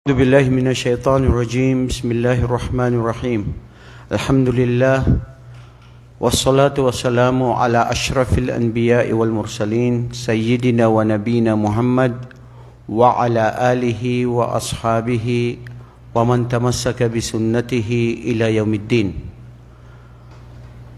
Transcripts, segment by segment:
أعوذ بالله من الشيطان الرجيم. بسم الله الرحمن الرحيم. الحمد لله والصلاة والسلام على أشرف الأنبياء والمرسلين سيدنا ونبينا محمد وعلى آله وأصحابه ومن تمسك بسنته إلى يوم الدين.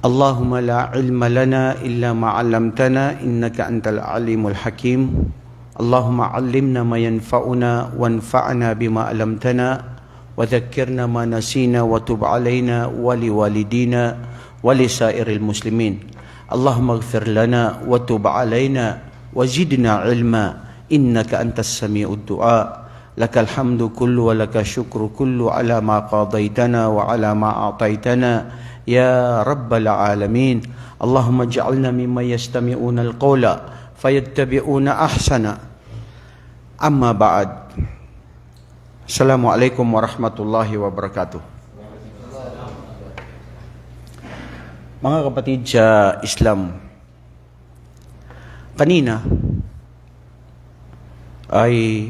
اللهم لا علم لنا إلا ما علمتنا إنك أنت العليم الحكيم. اللهم علمنا ما ينفعنا وانفعنا بما علمتنا وذكرنا ما نسينا وتب علينا ولوالدينا ولسائر المسلمين. اللهم اغفر لنا وتب علينا وزدنا علما إنك أنت السميع الدعاء. لك الحمد كله ولك الشكر كله على ما قضيتنا وعلى ما أعطيتنا يا رب العالمين. اللهم اجعلنا ممن يستمعون القول فيتبعون أحسنه. Amma ba'd. Assalamualaikum warahmatullahi wabarakatuh. Mga kapatid sa Islam, kanina ay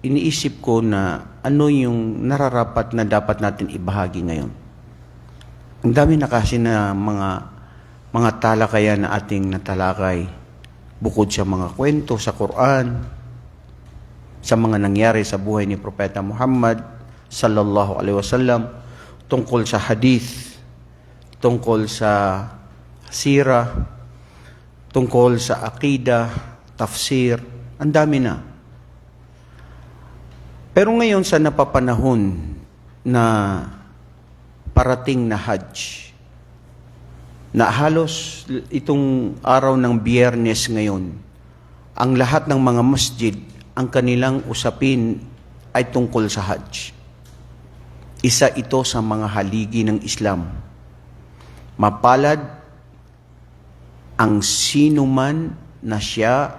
iniisip ko na ano yung nararapat na dapat natin ibahagi ngayon. Ang dami na kasi na mga talakayan na ating natalakay, bukod sa mga kwento sa Quran, sa mga nangyari sa buhay ni Propeta Muhammad sallallahu alaihi wasallam, tungkol sa hadith, tungkol sa sirah, tungkol sa aqida, tafsir, ang dami na. Pero ngayon sa napapanahon na parating na Hajj, na halos itong araw ng Biyernes ngayon, ang lahat ng mga masjid, ang kanilang usapin ay tungkol sa Hajj. Isa ito sa mga haligi ng Islam. Mapalad ang sinuman na siya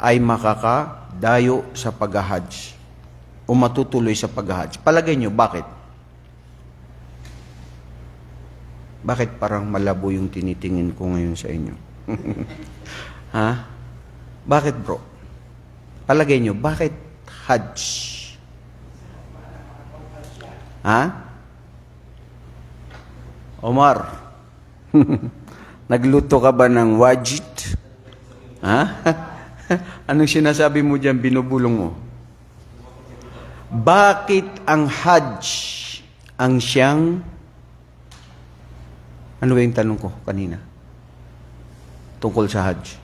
ay makakadayo sa pag-Hajj o matutuloy sa pag-Hajj. Palagay nyo, bakit? Bakit parang malabo yung tinitingin ko ngayon sa inyo? Ha? Bakit, bro? Palagay nyo, bakit Hajj? Ha? Omar, nagluto ka ba ng wajit? Ha? Anong sinasabi mo dyan, binubulong mo? Bakit ang Hajj ang siyang... Ano ba yung tanong ko kanina? Tungkol sa Hajj.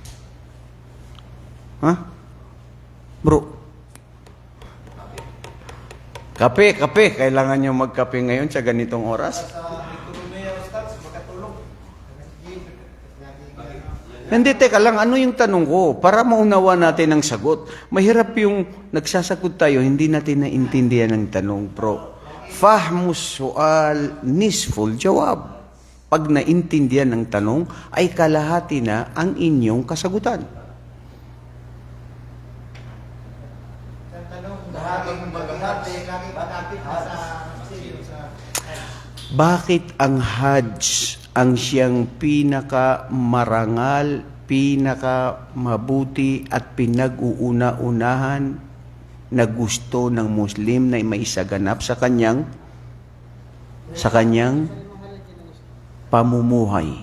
Ha? Bro, kape. Kailangan nyo magkape ngayon sa ganitong oras? Hindi, teka lang, ano yung tanong ko? Para maunawa natin ang sagot. Mahirap yung nagsasagot tayo, hindi natin naintindihan ang tanong, bro. Fahmus su'al nisful jawab. Pag naintindihan ng tanong, ay kalahati na ang inyong kasagutan. Bakit ang Hajj ang siyang pinakamarangal, pinakamabuti at pinag-uuna-unahan na gusto ng Muslim na maisaganap sa kanyang pamumuhay?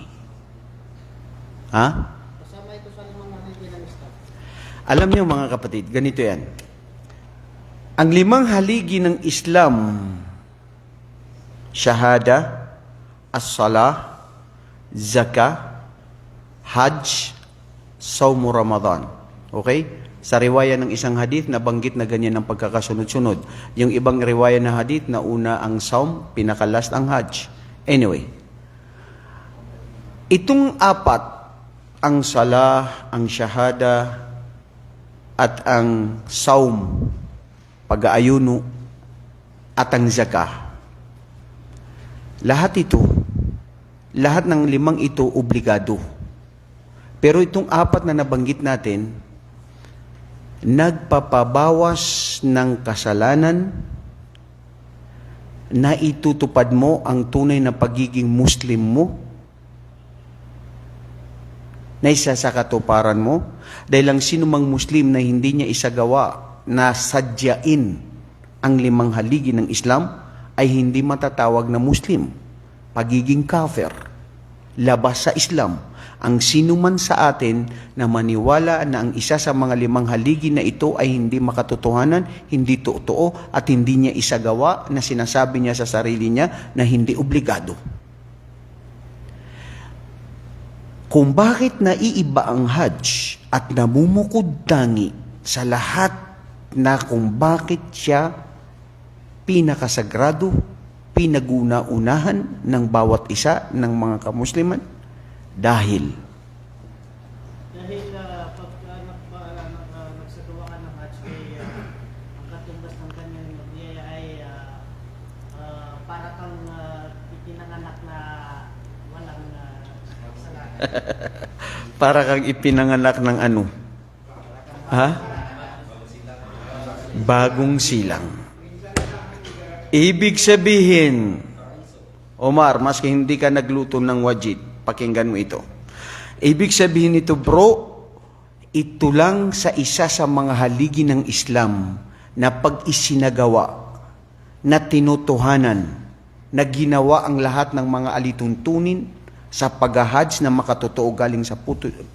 Ha? Alam niyo mga kapatid, ganito yan. Ang 5 haligi ng Islam, Shahada, As-Salah, Zakah, Hajj, Sawm Ramadan. Okay? Sa riwaya ng isang hadith, nabanggit na ganyan ang pagkakasunod-sunod. Yung ibang riwaya na hadith, na una ang Sawm, pinakalast ang Hajj. Anyway, itong 4, ang Salah, ang Shahada, at ang Sawm, pag-aayuno, at ang Zakah. Lahat ng 5 ito, obligado. Pero itong 4 na nabanggit natin, nagpapabawas ng kasalanan na itutupad mo ang tunay na pagiging Muslim mo, na isa sa katuparan mo, dahil ang sinumang Muslim na hindi niya isagawa na sadyain ang limang haligi ng Islam ay hindi matatawag na Muslim. Pagiging kafir, labas sa Islam. Ang sino man sa atin na maniwala na ang isa sa mga limang haligi na ito ay hindi makatotohanan, hindi totoo, at hindi niya isagawa na sinasabi niya sa sarili niya na hindi obligado. Kung bakit naiiba ang Hajj at namumukod tangi sa lahat na kung bakit siya pinakasagrado, pinaguna-unahan ng bawat isa ng mga kamusliman, dahil pag nagsagawa ka ng Hajj ay ang katumbas ng kanyang biyaya ay para kang ipinanganak na walang kasalanan. para kang ipinanganak ng ano? Ha? Bagong silang. Ibig sabihin, Omar, maski hindi ka nagluto ng wajid, pakinggan mo ito. Ibig sabihin nito, bro, ito lang sa isa sa mga haligi ng Islam na pag isinagawa, na tinutuhanan, na ginawa ang lahat ng mga alituntunin sa pag-hajj na makatotoo galing sa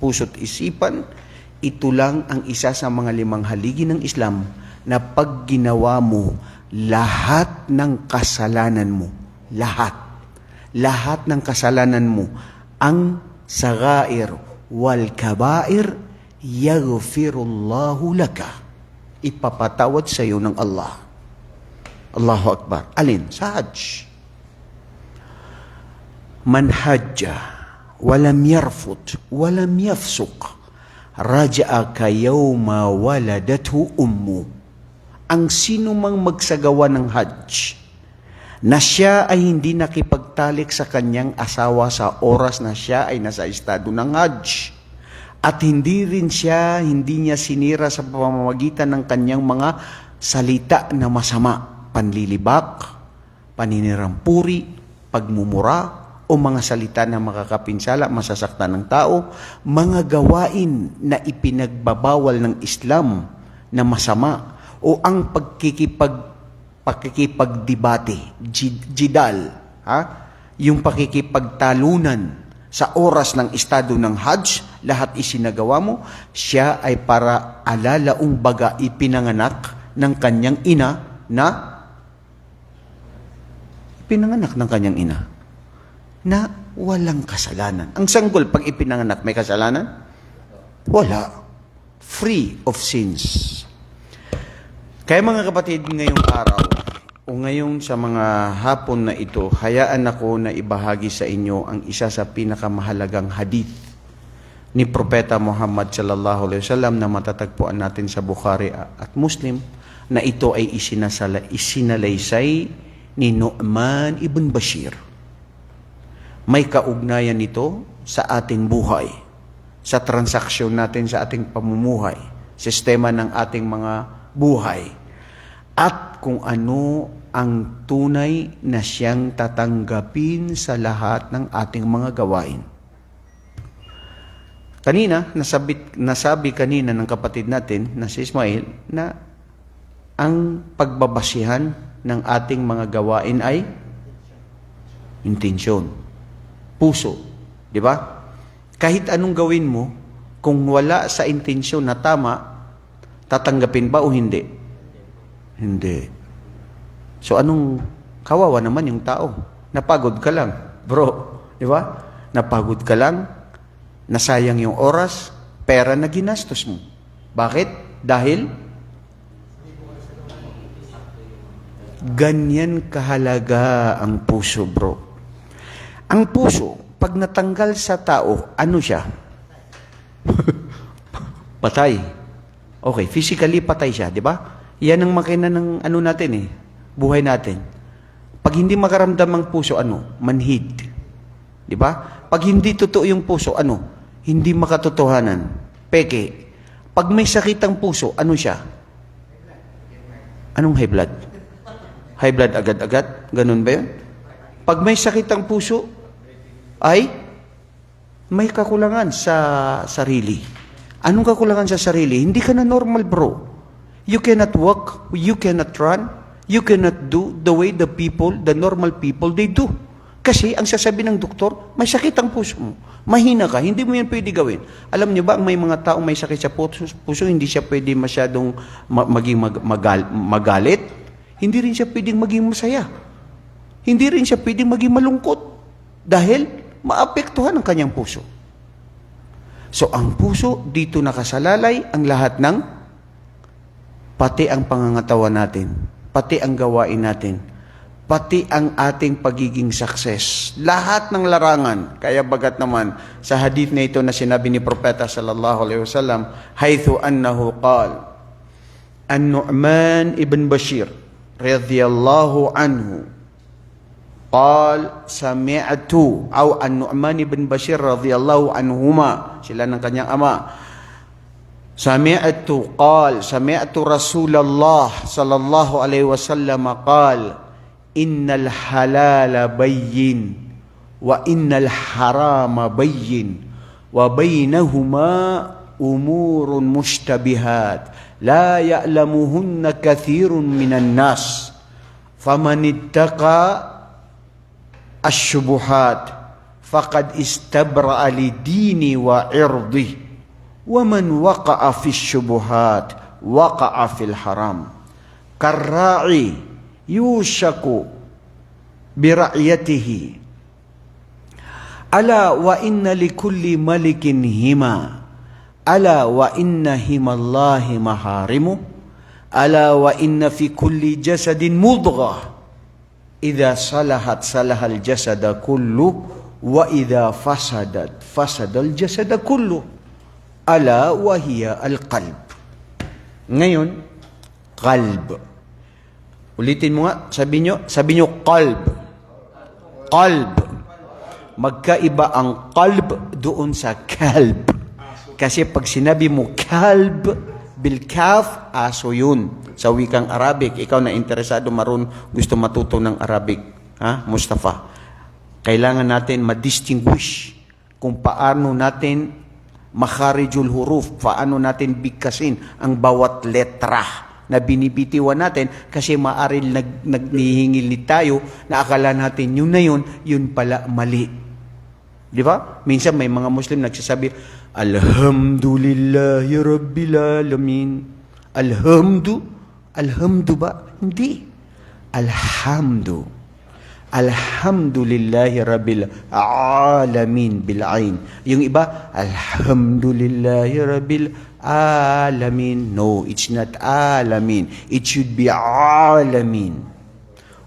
puso't isipan, ito lang ang isa sa mga limang haligi ng Islam na pag ginawa mo, lahat ng kasalanan mo, lahat ng kasalanan mo, ang sagair wal kabair, yaghfirullahu laka. Ipapatawad sa iyo ng Allah. Allahu Akbar. Alin? Sa Hajj. Man hajja, walam yarfut, walam yafsuk, raja'a ka yawma waladathu ummu. Ang sino mang magsagawa ng Hajj, na siya ay hindi nakipagtalik sa kanyang asawa sa oras na siya ay nasa estado ng Hajj, at hindi niya sinira sa pamamagitan ng kanyang mga salita na masama, panlilibak, paninirampuri, pagmumura, o mga salita na makakapinsala, masasaktan ng tao, mga gawain na ipinagbabawal ng Islam na masama, o ang pakikipagdebate, jidal, yung pakikipagtalunan sa oras ng estado ng Hajj, lahat isinagawa mo, siya ay para alalaong baga ipinanganak ng kanyang ina na walang kasalanan. Ang sanggol pag ipinanganak, may kasalanan? Wala. Free of sins. Kaya mga kapatid, ngayong araw, o ngayon sa mga hapon na ito, hayaan ako na ibahagi sa inyo ang isa sa pinakamahalagang hadith ni Propeta Muhammad sallallahu alaihi wasallam na matatagpuan natin sa Bukhari at Muslim, na ito ay isinalaysay ni Nu'man ibn Bashir. May kaugnayan nito sa ating buhay, sa transaksyon natin sa ating pamumuhay, sistema ng ating mga buhay, at kung ano ang tunay na siyang tatanggapin sa lahat ng ating mga gawain. Kanina, nasabi kanina ng kapatid natin na si Ismail na ang pagbabasihan ng ating mga gawain ay intensyon, puso, di ba? Kahit anong gawin mo, kung wala sa intensyon na tama, tatanggapin ba o hindi? Hindi. So anong kawawa naman yung tao? Napagod ka lang, bro. Di ba? Napagod ka lang, nasayang yung oras, pera na ginastos mo. Bakit? Dahil ganyan kahalaga ang puso, bro. Ang puso, pag natanggal sa tao, ano siya? Patay. Okay, physically patay siya, di ba? Yan ang makina ng ano natin buhay natin. Pag hindi makaramdam ang puso, ano? Manhid. Di ba? Pag hindi totoo yung puso, ano? Hindi makatotohanan. Peke. Pag may sakit ang puso, ano siya? Anong high blood? High blood agad-agad? Ganun ba yun? Pag may sakit ang puso, ay may kakulangan sa sarili. Anong kakulangan sa sarili? Hindi ka na normal, bro. You cannot walk, you cannot run, You cannot do the way the normal people, they do. Kasi ang sasabi ng doktor, may sakit ang puso mo. Mahina ka, hindi mo yan pwede gawin. Alam niyo ba, may mga taong may sakit sa puso, hindi siya pwede masyadong maging magalit. Hindi rin siya pwedeng maging masaya. Hindi rin siya pwedeng maging malungkot. Dahil maapektuhan ang kanyang puso. So ang puso, dito nakasalalay ang lahat ng pati ang pangangatawan natin, pati ang gawain natin, pati ang ating pagiging success. Lahat ng larangan. Kaya bagat naman, sa hadith na ito na sinabi ni Propeta sallallahu alaihi wasallam, haythu annahu qal, An-Nu'man ibn Bashir, radhiyallahu anhu, qal, sami'tu, aw An-Nu'man ibn Bashir, radhiyallahu anhuma, sila ng kanyang ama, sami'tu Rasulullah sallallahu alaihi wasallam qal, innal halala bayyin wa innal harama bayyin wa bainahuma umurun mushtabihat la ya'lamuhunna kathirun minan nas faman ittaqa ash-shubuhat faqad istabra'a li dini wa irdihi وَمَنْ وَقَعَ فِي الشُّبُهَاتِ وَقَعَ فِي الْحَرَامِ كَالرَّاعِي يُوشَكُ بِرَعْيَتِهِ أَلَا وَإِنَّ لِكُلِّ مَلِكٍ هِمَا أَلَا وَإِنَّ هِمَ اللَّهِ مَحَارِمُهُ أَلَا وَإِنَّ فِي كُلِّ جَسَدٍ مُضْغَةٍ إِذَا صَلَحَتْ صَلَحَ الْجَسَدَ كُلُّهُ وَإِذَا فَسَدَتْ فَسَدَ الْجَسَدَ كُلُّهُ ala wa hiya al-qalb. Ngayon, qalb. Ulitin mo nga, sabi nyo qalb. Qalb. Magkaiba ang qalb doon sa kalb. Kasi pag sinabi mo kalb, bil kaf, aso yun. Sa wikang Arabic, ikaw na interesado gusto matuto ng Arabic, ha, Mustafa? Kailangan natin ma-distinguish kung paano natin makharijul huruf, paano natin bigkasin ang bawat letra na binibitiwan natin kasi maaril naghihingil tayo na akala natin yun na yun pala mali. Di ba? Minsan may mga Muslim nagsasabi, Alhamdulillahi Rabbil Alamin. Alhamdu ba? Hindi. Alhamdulillahi Rabbil Alamin bil'ain. Yung iba, Alhamdulillahi Rabbil Alamin. No, it's not Alamin. It should be Alamin.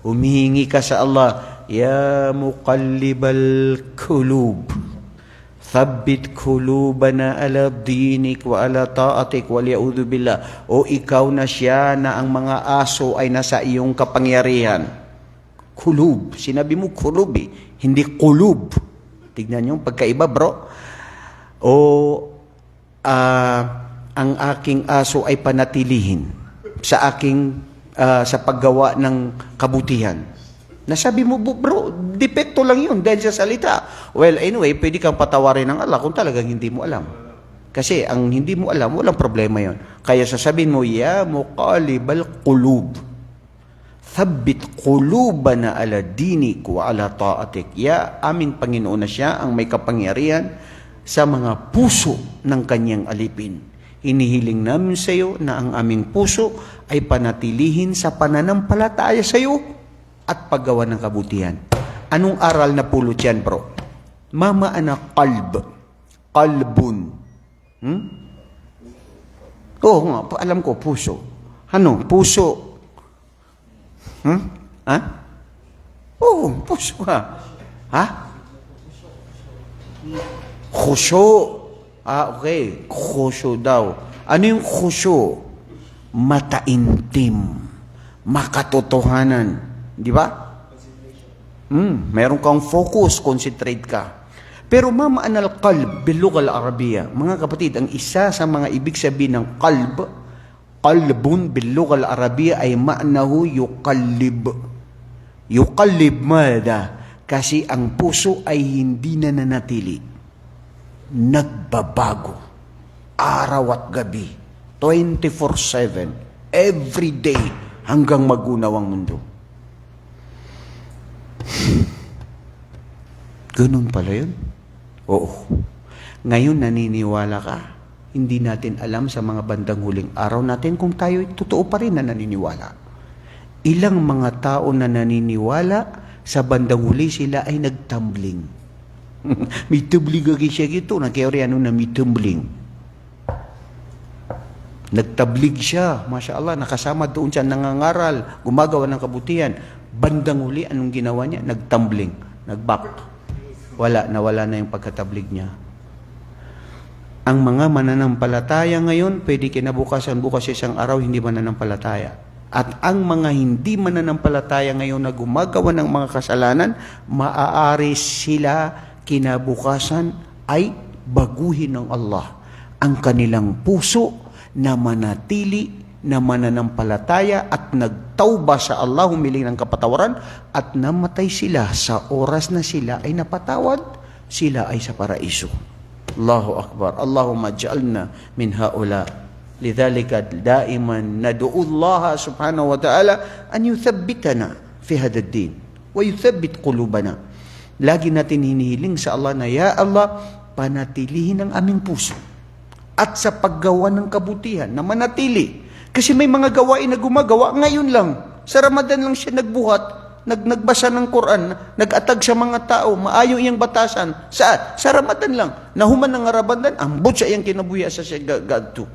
Humihingi ka sa Allah, Ya Muqallibal Qulub, Thabbit Qulubana ala dinik wa ala ta'atik wa li'udhu billah. O ikaw na siya na ang mga aso ay nasa iyong kapangyarihan. Kulub. Sinabi mo kulub hindi kulub. Tignan nyo, pagkaiba bro. O ang aking aso ay panatilihin sa aking sa paggawa ng kabutihan. Nasabi mo bro, depekto lang yun dahil sa salita. Well, anyway, pwede kang patawarin ng Allah kung talagang hindi mo alam. Kasi ang hindi mo alam, walang problema yon. Kaya sasabihin mo, Ya muqallibal qulub, Thabbit qulubana ala dinik wa ala ta'atik. Ya, aming Panginoon na siya ang may kapangyarihan sa mga puso ng kanyang alipin. Inihiling namin sa iyo na ang aming puso ay panatilihin sa pananampalataya sa iyo at paggawa ng kabutihan. Anong aral na pulot yan, bro? Mama anak qalb. Qalbun. Oo nga, alam ko, puso. Ano? Puso. Ha? Oo, puso ha. Ha? Khushu. Okay. Khushu daw. Ano yung khushu? Mataintim. Makatotohanan. Di ba? Meron kang focus, concentrate ka. Pero mamaan al-qalb bil-lugha al-arabiyya. Mga kapatid, ang isa sa mga ibig sabihin ng qalb, qalbun bil-lugha al-arabiyya ay ma'nahu yuqallib. Yuqallib mada? Kasi ang puso ay hindi na nanatili. Nagbabago. Araw at gabi. 24/7. Every day. hanggang magunaw ang mundo. Ganun pala yun? Oo. Ngayon naniniwala ka. Hindi natin alam sa mga bandang huling araw natin kung tayo totoo pa rin na naniniwala. Ilang mga tao na naniniwala sa bandang huli sila ay nagtumbling. May tumbling agad siya gito. Nagkayoriano na may tumbling. Nagtablig siya. Masya Allah, nakasama doon siya, nangangaral, gumagawa ng kabutihan. Bandang huli, anong ginawa niya? Nagtumbling. Nagback. Nawala na yung pagkatablig niya. Ang mga mananampalataya ngayon, pwede kinabukasan, bukas isang araw, hindi mananampalataya. At ang mga hindi mananampalataya ngayon na gumagawa ng mga kasalanan, maaari sila kinabukasan ay baguhin ng Allah ang kanilang puso na manatili na mananampalataya at nagtauba sa Allah, humiling ng kapatawaran at namatay sila sa oras na sila ay napatawad, sila ay sa paraiso. Allahu Akbar. Allahumma ja'alna min haula. Lidhalika daiman nad'u Allah subhanahu wa ta'ala an yuthabbitana fi hadha ad-din wa yuthabbit qulubana. Lagi natin hinihiling sa Allah na, Ya Allah, panatilihin ang aming puso at sa paggawa ng kabutihan na manatili. Kasi may mga gawain na gumagawa ngayon lang. Sa Ramadan lang siya nagbuhat, nagbasa ng Quran, nag-atag sa mga tao, maayo iyang batasan. Saan? Sa Ramadan lang. Nahuman ng Ramadan, ambot sa iyang kinabuya sa siya gadto.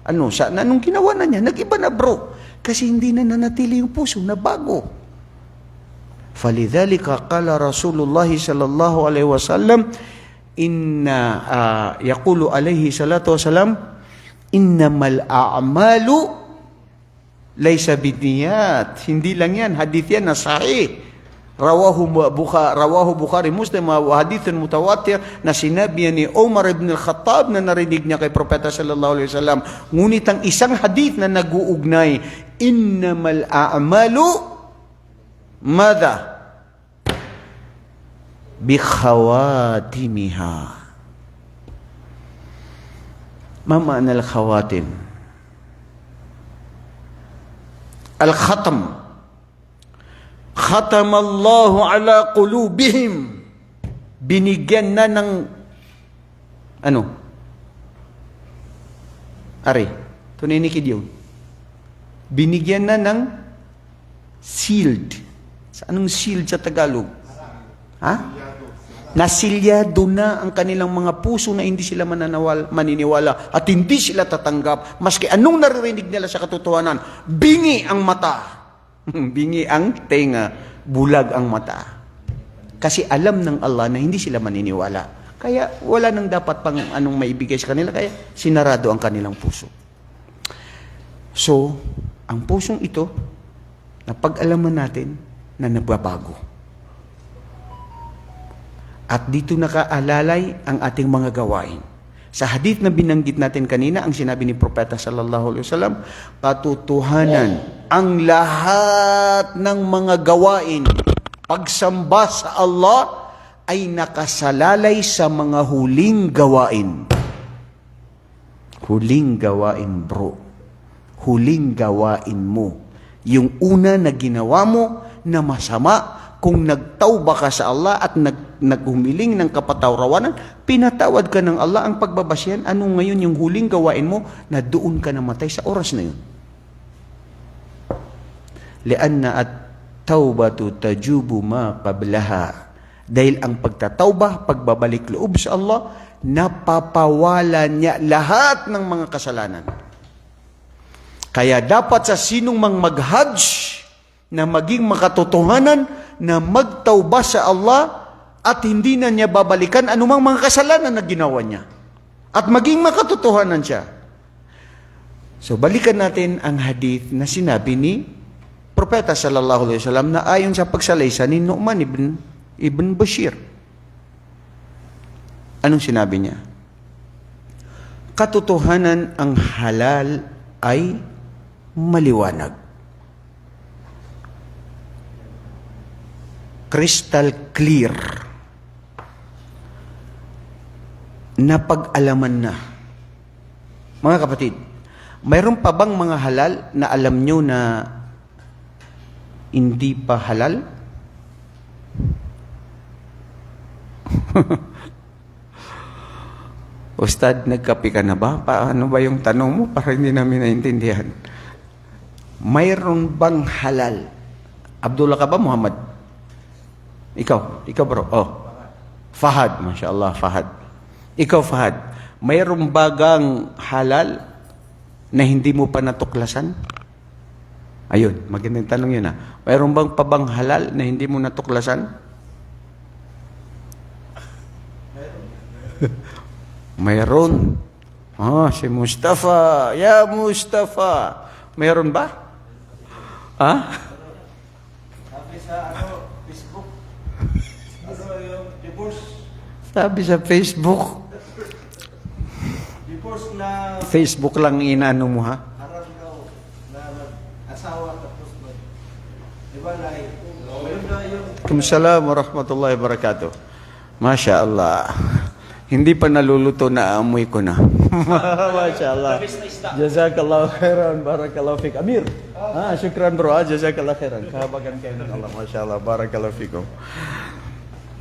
Anong ginawa na niya? Nag-iba na bro. Kasi hindi na nanatili yung puso na bago. Falidhalika qala Rasulullah sallallahu alaihi wasallam, yaqulu alaihi salatu wasalam, innamal a'malu laysa binniyat. Hindi lang yan, hadith yan na sahih. Rawahu Bukhari, Muslim, wa hadithun mutawatir na sinabi ni Umar ibn al-Khattab na narinig niya kay Propeta sallallahu alaihi wasallam. Ngunit ang isang hadith na nag-uugnay, innamal a'malu madha bikhawatimiha. Ma ma'na al-khawatim? Al-khatam. Khatam Allah ala qulubihim. Binigyan na ng tuninikid yun. Binigyan na ng sealed. Anong sealed sa Tagalog? Nasilyado na ang kanilang mga puso na hindi sila maniniwala at hindi sila tatanggap maski anong naririnig nila sa katotohanan. Bingi ang mata. Bingi ang tenga, bulag ang mata. Kasi alam ng Allah na hindi sila maniniwala. Kaya wala nang dapat pang anong maibigay sa kanila, kaya sinarado ang kanilang puso. So, ang pusong ito, napag-alaman natin na nagbabago. At dito nakaalalay ang ating mga gawain. Sa hadith na binanggit natin kanina, ang sinabi ni Propeta sallallahu alaihi wasallam, katotohanan ang lahat ng mga gawain, pagsamba sa Allah ay nakasalalay sa mga huling gawain. Huling gawain, bro. Huling gawain mo. Yung una na ginawa mo na masama, kung nagtauba ka sa Allah at naghumiling ng kapatawaran, pinatawad ka ng Allah. Ang pagbabasyan, ano ngayon yung huling gawain mo na doon ka namatay sa oras na yun? Lianna at taubatu tajubu ma qablaha. Dahil ang pagtatawba, pagbabalik loob sa Allah, napapawala niya lahat ng mga kasalanan. Kaya dapat sa sinong mag-hajj na maging makatotohanan na magtauba sa Allah at hindi na niya babalikan anumang mga kasalanan na ginawa niya. At maging makatotohanan siya. So balikan natin ang hadith na sinabi ni Propeta sallallahu alaihi wasallam na ayon sa pagsalaysa ni Nu'man ibn Bashir. Anong sinabi niya? Katotohanan ang halal ay maliwanag. Crystal clear. Napag-alaman na. Mga kapatid, mayroon pa bang mga halal na alam nyo na hindi pa halal? Ustad, nagkape ka na ba? Paano ba yung tanong mo? Para hindi namin naintindihan. Mayroon bang halal? Abdullah ka ba, Muhammad? Ikaw bro. Oh. Fahad, Masya Allah, Fahad. Ikaw, Fahad. Mayroon bagang halal na hindi mo pa natuklasan? Ayun, magandang tanong yun ha. Mayroon bang pabang halal na hindi mo natuklasan? Mayroon. Si Mustafa. Ya Mustafa. Mayroon ba? Ha? Sabi sa Facebook. Yung divorce. Sabi sa Facebook. Divorce na Facebook lang inano mo ha? harap daw na asawa tapos diba na mayroon na yung Waalaikumsalam warahmatullahi wabarakatuh. Masya Allah. Hindi pa naluluto na amoy ko na. Masya Allah. Jazakallah khairan. Barakallahu fik. Amir. Syukran bro. Jazakallah khairan. Kahabagan kayo ng Allah. Masya Allah. Barakallahu fikum.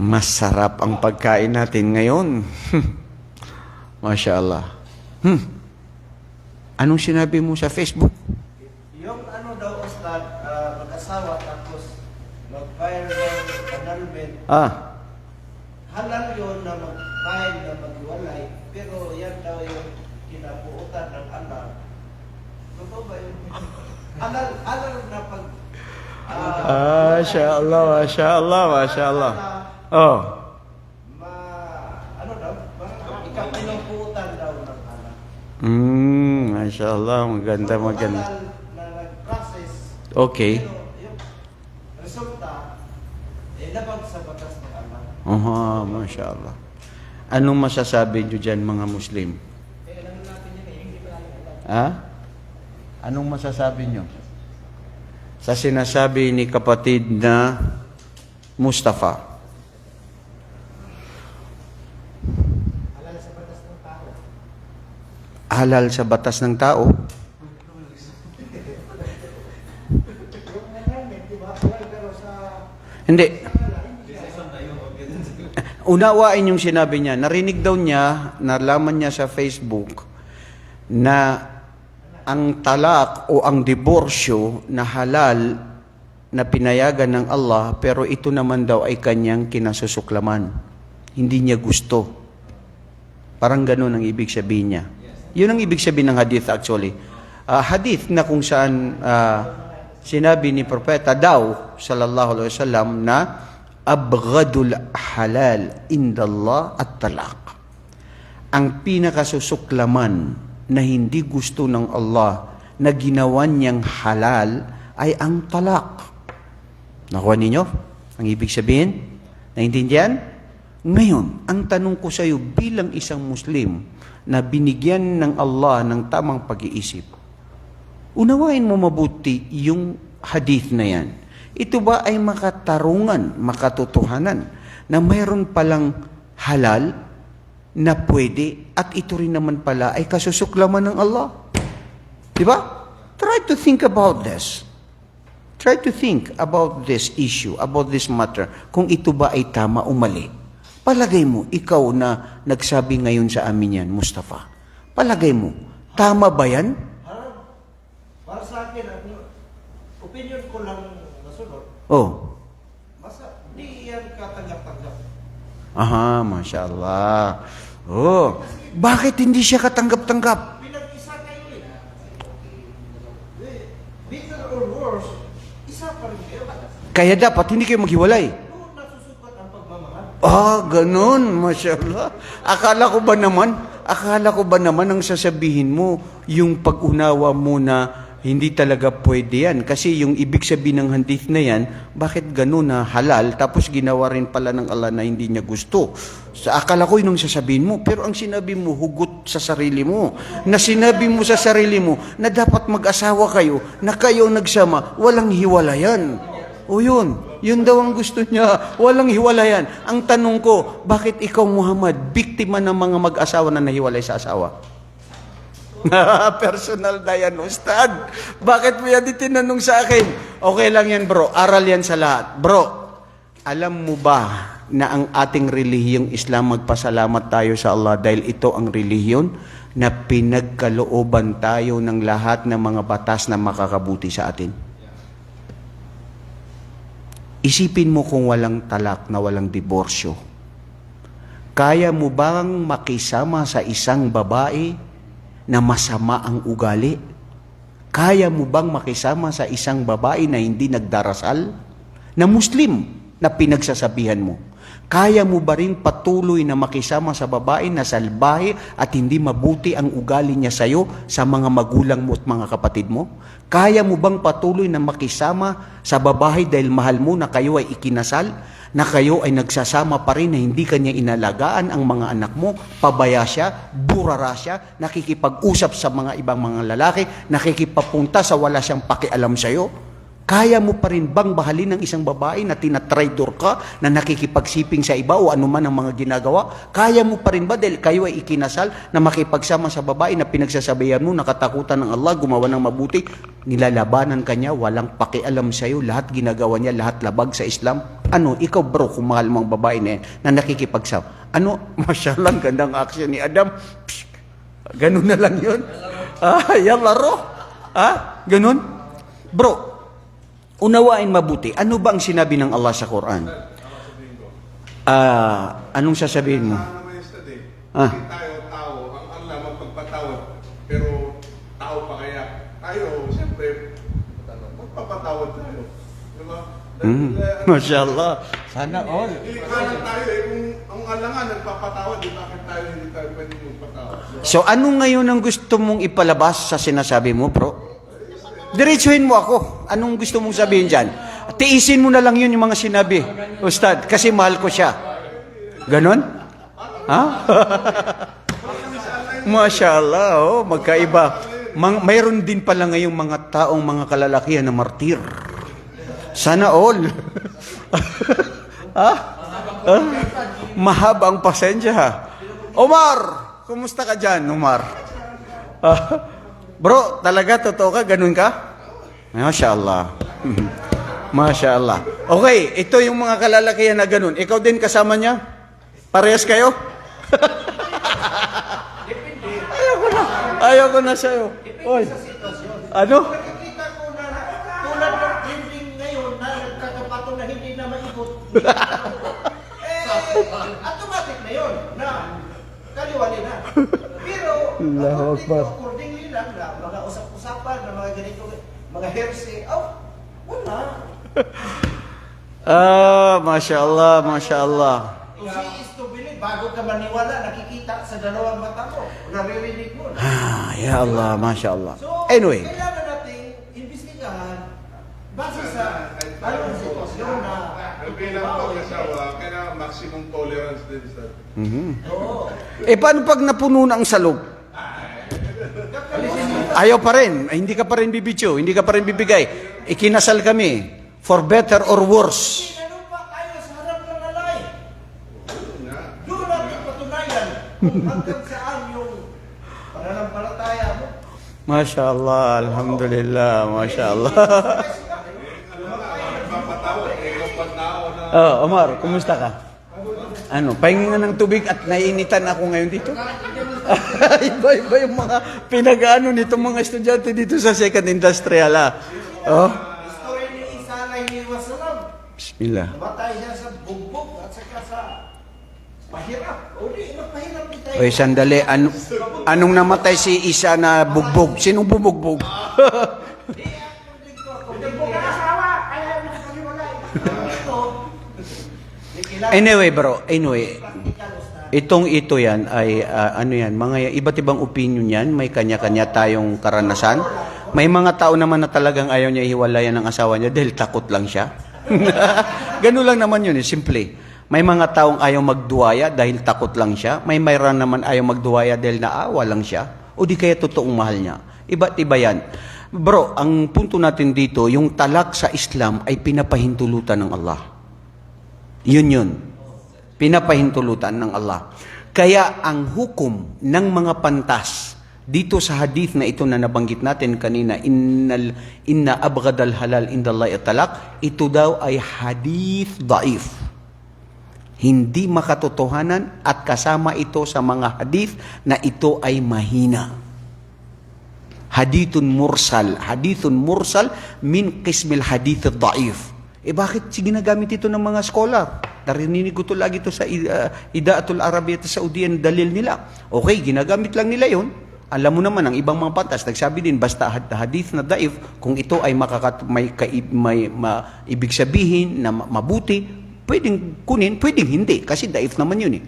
Masarap ang pagkain natin ngayon. Masya Allah. Anong sinabi mo sa Facebook? yung ano daw Ustad, mag-asawa tapos mag-file ng annulment. Halal yun na mag-file na maghiwalay, pero yan daw yung kinabuutan ng anak. Totoo ba yun? Halal na pag Masya Allah, Masya Allah, Masya Allah. ano daw? Ikapinubuutan daw ng anak. Masya Allah, maganda. Halal na nag-process. Okay. Pero yung resulta, labag sa batas ng anak. Masya Allah. Anong masasabi nyo dyan mga Muslim? Anong masasabi nyo? Sa sinasabi ni kapatid na Mustafa. Halal sa batas ng tao. Halal sa batas ng tao? Hindi. Unawain yung sinabi niya. Narinig daw niya, nalaman niya sa Facebook na ang talak o ang diborsyo na halal na pinayagan ng Allah, pero ito naman daw ay kanyang kinasusuklaman. Hindi niya gusto. Parang ganun ang ibig sabihin niya. Yun ang ibig sabihin ng hadith actually. Hadith na kung saan sinabi ni Propeta daw, sallallahu alaihi wasallam, na abghadul halal indallah at-talaq. Ang pinakasusuklaman na hindi gusto ng Allah na ginawa niyang halal ay ang talak. Nakuha ninyo? Ang ibig sabihin? Naintindihan? Ngayon, ang tanong ko sa iyo bilang isang Muslim na binigyan ng Allah ng tamang pag-iisip, unawain mo mabuti yung hadith na yan. Ito ba ay makatarungan, makatotohanan na mayroon palang halal na pwede at ito rin naman pala ay kasusuklaman ng Allah? Diba? Try to think about this. Try to think about this issue, about this matter, kung ito ba ay tama o mali. Palagay mo, ikaw na nagsabi ngayon sa amin yan, Mustafa, palagay mo, tama ba yan? Para sa akin, opinion ko lang nasunod. Di yan katanggap-tanggap. Masya Allah. Bakit hindi siya katanggap-tanggap? Pinag-isa kayo bitter or worse, isa pa rin kayo. Kaya dapat hindi kayo maghiwalay. Doon nasusukat ang pagmamahal. Ganun, Masya Allah. Akala ko ba naman ang sasabihin mo, yung pag-unawa mo na hindi talaga pwede yan. Kasi yung ibig sabihin ng hadith na yan, bakit ganun na halal, tapos ginawa rin pala ng Allah na hindi niya gusto. Akala ko yun ang sasabihin mo, pero ang sinabi mo, hugot sa sarili mo. Na sinabi mo sa sarili mo, na dapat mag-asawa kayo, na kayo nagsama, walang hiwalayan. Yun daw ang gusto niya, walang hiwalayan. Ang tanong ko, bakit ikaw Muhammad, biktima ng mga mag-asawa na nahiwalay sa asawa? Personal na yan, Ustad. Bakit mo yan itinanong sa akin? Okay lang yan, bro. Aral yan sa lahat. Bro, alam mo ba na ang ating relihiyong Islam, magpasalamat tayo sa Allah dahil ito ang relihiyon na pinagkalooban tayo ng lahat ng mga batas na makakabuti sa atin. Isipin mo kung walang talak na walang diborsyo. Kaya mo bang makisama sa isang babae na masama ang ugali? Kaya mo bang makisama sa isang babae na hindi nagdarasal? Na Muslim na pinagsasabihan mo? Kaya mo ba rin patuloy na makisama sa babae na salbahe at hindi mabuti ang ugali niya sa'yo, sa mga magulang mo at mga kapatid mo? Kaya mo bang patuloy na makisama sa babae dahil mahal mo na kayo ay ikinasal? Na kayo ay nagsasama pa rin na hindi kanya inalagaan ang mga anak mo, pabaya siya, burara siya, nakikipag-usap sa mga ibang mga lalaki, nakikipapunta sa wala siyang pakialam sa'yo? Kaya mo pa rin bang bahalin ng isang babae na tinatraidor ka, na nakikipagsiping sa iba o anuman ang mga ginagawa? Kaya mo pa rin ba dahil kayo ay ikinasal na makipagsama sa babae na pinagsasabihan mo, nakatakutan ng Allah, gumawa ng mabuti, nilalabanan ka niya, walang pakialam sa'yo, lahat ginagawa niya, lahat labag sa Islam? Ano, ikaw bro, kung mahal mong babae na yan, na nakikipagsama, ano, masyaallah, gandang action ni Adam. Psh, ganun na lang yun. Yalla ro. Ganun? Bro, unawain mabuti. Ano ba ang sinabi ng Allah sa Quran? Anong sasabihin mo? Hindi tayo tao, ang Allah magpagpatawad. Pero tao pa kaya. Tayo, siyempre, magpapatawad tayo. Diba? Mashallah. Sana all. Ilikhanan tayo kung ang Allah nga nagpapatawad, bakit tayo hindi tayo pwede magpatawad? So ano ngayon ang gusto mong ipalabas sa sinasabi mo, bro? Diretsuhin mo ako. Anong gusto mong sabihin dyan? Tiisin mo na lang yun yung mga sinabi, Ustad, kasi mahal ko siya. Ganon? Ha? Mashallah, oh, magkaiba. Mayroon din pala ngayong mga taong mga kalalakihan na martir. Sana all. Mahaba ang pasensya. Omar, kumusta ka dyan, Omar? Bro, talaga totoo ka? Ganun ka? Masya Allah. Masya Allah. Okay, ito yung mga kalalakihan na ganun. Ikaw din kasama niya? Parehas kayo? Ayaw ko na sa'yo. Oy. Ano? Nakikita ko na tulad ng trending ngayon na nagkakapato na hindi na maikot. Automatic na yun na kaliwali na. Pero accordingly lang na mga usap-usapan na mga ganito, mga hearsay, wala. Masya Allah, Masya Allah. Kung she is to believe, bago ka maniwala, nakikita sa dalawang mata mo, naririnig mo. Ya Allah, Masya Allah. So, Anyway. kailangan natin imbestigahan base sa anong sitwasyon na Bilang mag-asawa, kailangan maximum tolerance din sa... Oo. Paano pag napuno na ang salog? Ayaw pa rin. Hindi ka pa rin bibidyo. Hindi ka pa rin bibigay. Ikinasal kami. For better or worse. Ano pa tayo sa harap ng lalay? Doon natin patunayan kung hanggang saan yung pananampalataya mo. Masya Allah. Alhamdulillah. Masya Allah. Nagpapatawad, ikaw pa tao na... Omar, kumusta ka? Ano, pahingi nga ng tubig at naiinitan ako ngayon dito. Iba-iba yung mga pinag-ano nitong mga estudyante dito sa Second Industrial. History ni Isa alayhi wasallam. Bismillah. Namatay siya sa bugbog at saka sa pahirap. O di, nagpahirap din tayo. Oy, sandali. Anong namatay si Isa na bugbog? Sinong bubugbog? Anyway, bro. Anyway. Ito yan ay mga iba't ibang opinion yan. May kanya-kanya tayong karanasan. May mga tao naman na talagang ayaw niya ihiwalayan ng asawa niya dahil takot lang siya. Ganun lang naman yun, simple. May mga taong ayaw magduwaya dahil takot lang siya. Mayroon naman ayaw magduwaya dahil naawa lang siya. O di kaya totoong mahal niya. Iba't iba yan. Bro, ang punto natin dito, yung talak sa Islam ay pinapahintulutan ng Allah. Yun. Pinapahintulutan ng Allah. Kaya ang hukom ng mga pantas Dito sa hadith na ito na nabanggit natin kanina, inna abghadal halal indallahi talaq, ito daw ay hadith daif. Hindi makatotohanan at kasama ito sa mga hadith na ito ay mahina. Hadithun mursal min qismil hadith daif. Bakit ginagamit ito ng mga scholar? Narinig ko ito lagi ito sa Idaatul Arabiya sa Saudiyan, dalil nila. Okay, ginagamit lang nila yon. Alam mo naman, ang ibang mga pantas, nagsabi din, basta hadith na daif, kung ito ay ibig sabihin na mabuti, pwedeng kunin, pwedeng hindi, kasi daif naman yun eh.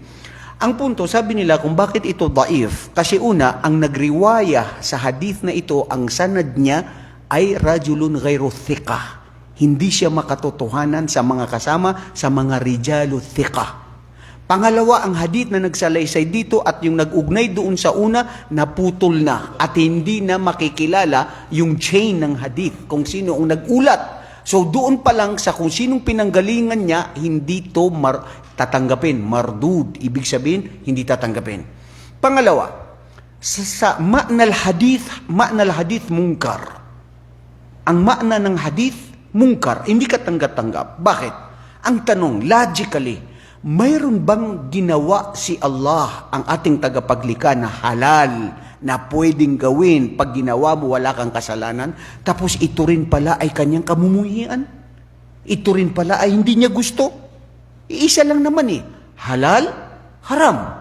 Ang punto, sabi nila kung bakit ito daif, kasi una, ang nagriwaya sa hadith na ito, ang sanad niya ay rajulun ghayru thiqah. Hindi siya makatotohanan sa mga kasama, sa mga rijalu thiqah. Pangalawa, ang hadith na nagsalaysay dito at yung nag-ugnay doon sa una, naputol na at hindi na makikilala yung chain ng hadith, kung sino ang nag-ulat. So doon pa lang sa kung sinong pinanggalingan niya, hindi to tatanggapin. Mardud, ibig sabihin, hindi tatanggapin. Pangalawa, sa ma'nal hadith munkar. Ang makna ng hadith, munkar, hindi ka tanggap-tanggap. Bakit? Ang tanong, logically, mayroon bang ginawa si Allah, ang ating tagapaglikha, na halal, na pwedeng gawin pag ginawa mo wala kang kasalanan, tapos ito rin pala ay kanyang kamumuhian? Ito rin pala ay hindi niya gusto? Iisa lang naman eh, halal, haram.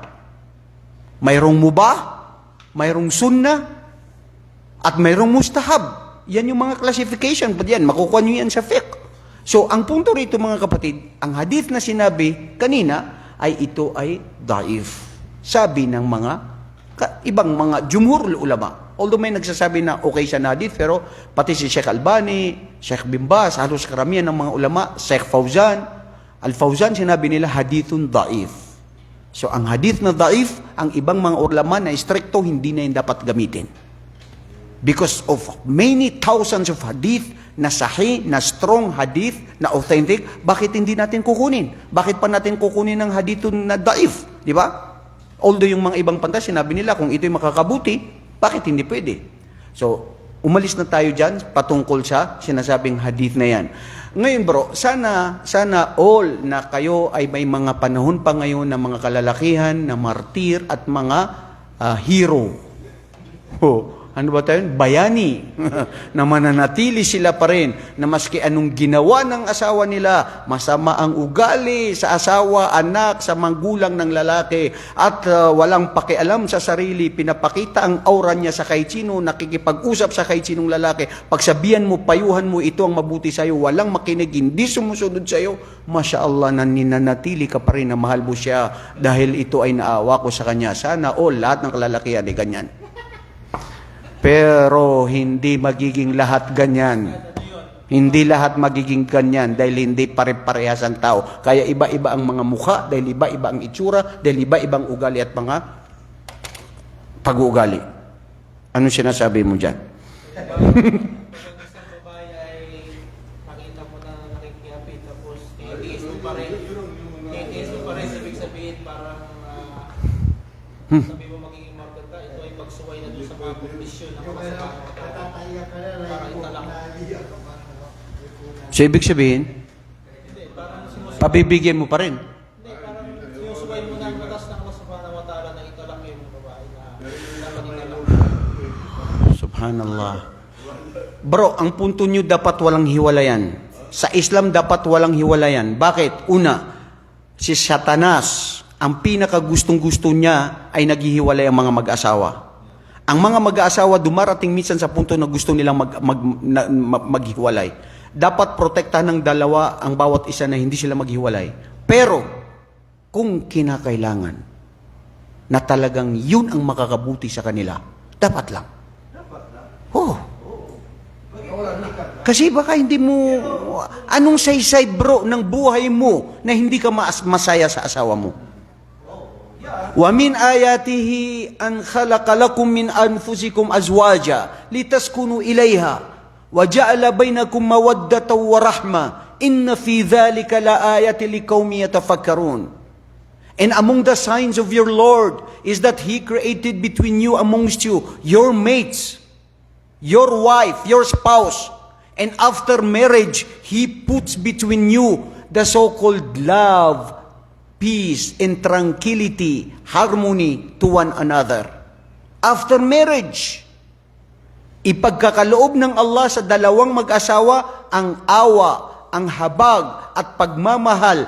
Mayroong mubah, mayroong sunnah, at mayroong mustahab. Yan yung mga classification, pa yan, makukuha nyo yan sa fiqh. So, ang punto rito mga kapatid, ang hadith na sinabi kanina ay ito ay daif. Sabi ng mga ibang mga jumhur ulama. Although may nagsasabi na okay siya na hadith, pero pati si Sheikh Albani, Sheikh Bin Baz, halos karamihan ng mga ulama, Sheikh Fauzan, Al-Fauzan, sinabi nila hadithun daif. So, ang hadith na daif, ang ibang mga ulama na stricto, hindi na yung dapat gamitin. Because of many thousands of hadith na sahih, na strong hadith, na authentic, bakit hindi natin kukunin? Bakit pa natin kukunin ng hadithun na daif? Di ba? Although yung mga ibang pantas, sinabi nila, kung ito'y makakabuti, bakit hindi pwede? So, umalis na tayo dyan patungkol sa sinasabing hadith na yan. Ngayon bro, sana all na kayo ay may mga panahon pa ngayon na mga kalalakihan, na martir at mga hero. Ano ba tayo? Bayani. Na mananatili sila pa rin. Na maski anong ginawa ng asawa nila, masama ang ugali sa asawa, anak, sa magulang ng lalaki, at walang pakialam sa sarili, pinapakita ang aura niya sa kahit sino, nakikipag-usap sa kahit sinong lalaki. Pagsabihan mo, payuhan mo, ito ang mabuti sa'yo, walang makinig, hindi sumusunod sa'yo, Masya Allah, nananatili ka pa rin na mahal mo siya dahil ito ay naawa ko sa kanya. Sana all, lahat ng kalalakihan ay ganyan. Pero hindi magiging lahat ganyan. Hindi lahat magiging ganyan dahil hindi pare-parehas ang tao. Kaya iba-iba ang mga mukha, dahil iba-iba ang itsura, dahil iba-ibang ugali at mga pag-uugali. Ano sinasabi mo dyan? Sabi mo magiging maganda, ito ay pagsuway na doon sa mga kondisyon ng mga para italak. So, ibig sabihin, pabibigyan mo pa rin. Hindi, parang sinusuway mo na ang batas ng Allah subhanahu wa ta'ala na italak yung babae na dapat italak. Subhanallah. Bro, ang punto nyo dapat walang hiwalayan. Sa Islam dapat walang hiwalayan. Bakit? Una, si Satanas, ang pinakagustong-gusto niya ay naghihiwalay ang mga mag-asawa. Ang mga mag-asawa dumarating minsan sa punto na gusto nilang maghiwalay. Dapat protektahan ng dalawa ang bawat isa na hindi sila maghiwalay. Pero, kung kinakailangan na talagang yun ang makakabuti sa kanila, dapat lang. Oh. Kasi baka hindi mo, anong saysay bro ng buhay mo na hindi ka masaya sa asawa mo? Wa min ayatihi an khalaqa lakum min anfusikum azwaja litaskunu ilayha wa ja'ala bainakum mawaddatan wa rahma inna fi dhalika laayatin liqaumin yatafakkarun. And among the signs of your Lord is that He created between you amongst you, your mates, your wife, your spouse. And after marriage, He puts between you the so-called love, peace, and tranquility, harmony to one another. After marriage, ipagkakaloob ng Allah sa dalawang mag-asawa ang awa, ang habag, at pagmamahal,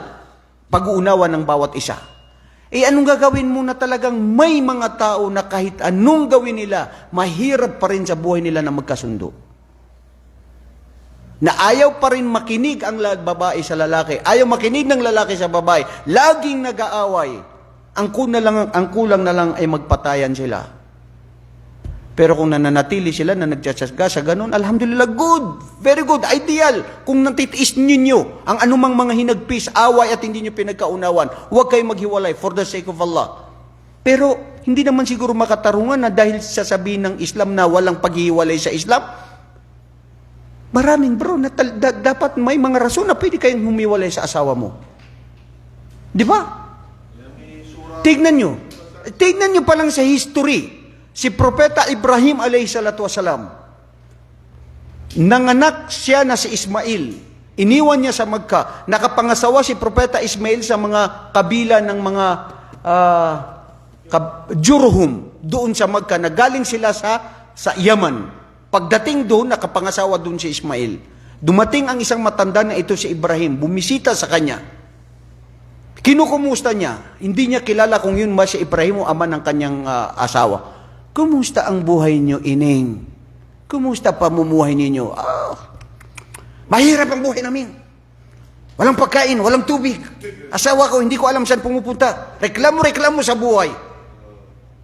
pag-uunawa ng bawat isa. Anong gagawin mo na talagang may mga tao na kahit anong gawin nila, mahirap pa rin sa buhay nila na magkasundo. Na ayaw pa rin makinig ang babae sa lalaki, ayaw makinig ng lalaki sa babae, laging nag-aaway. Ang kulang na lang ay magpatayan sila. Pero kung nananatili sila na nagtsatsaga sa ganun, alhamdulillah, good, very good, ideal. Kung natitiis ninyo ang anumang mga hinagpis, away at hindi nyo pinagkaunawan, huwag kayong maghiwalay for the sake of Allah. Pero hindi naman siguro makatarungan na dahil sasabihin ng Islam na walang paghiwalay sa Islam, maraming bro, dapat may mga rason na pwede kayong humiwalay sa asawa mo. Di ba? Tignan nyo pa lang sa history. Si Propeta Ibrahim alayhi salatu wasalam, nanganak siya na si Ismail. Iniwan niya sa Magka. Nakapangasawa si Propeta Ismail sa mga kabila ng mga Jurhum doon sa Magka. Nagaling sila sa Yaman. Pagdating doon, nakapangasawa doon si Ismail. Dumating ang isang matanda na ito si Ibrahim. Bumisita sa kanya. Kinukumusta niya. Hindi niya kilala kung yun ba si Ibrahim o ama ng kanyang asawa. Kumusta ang buhay niyo, ining? Kumusta pamumuhay ninyo? Mahirap ang buhay namin. Walang pagkain, walang tubig. Asawa ko, hindi ko alam saan pumupunta. Reklamo sa buhay.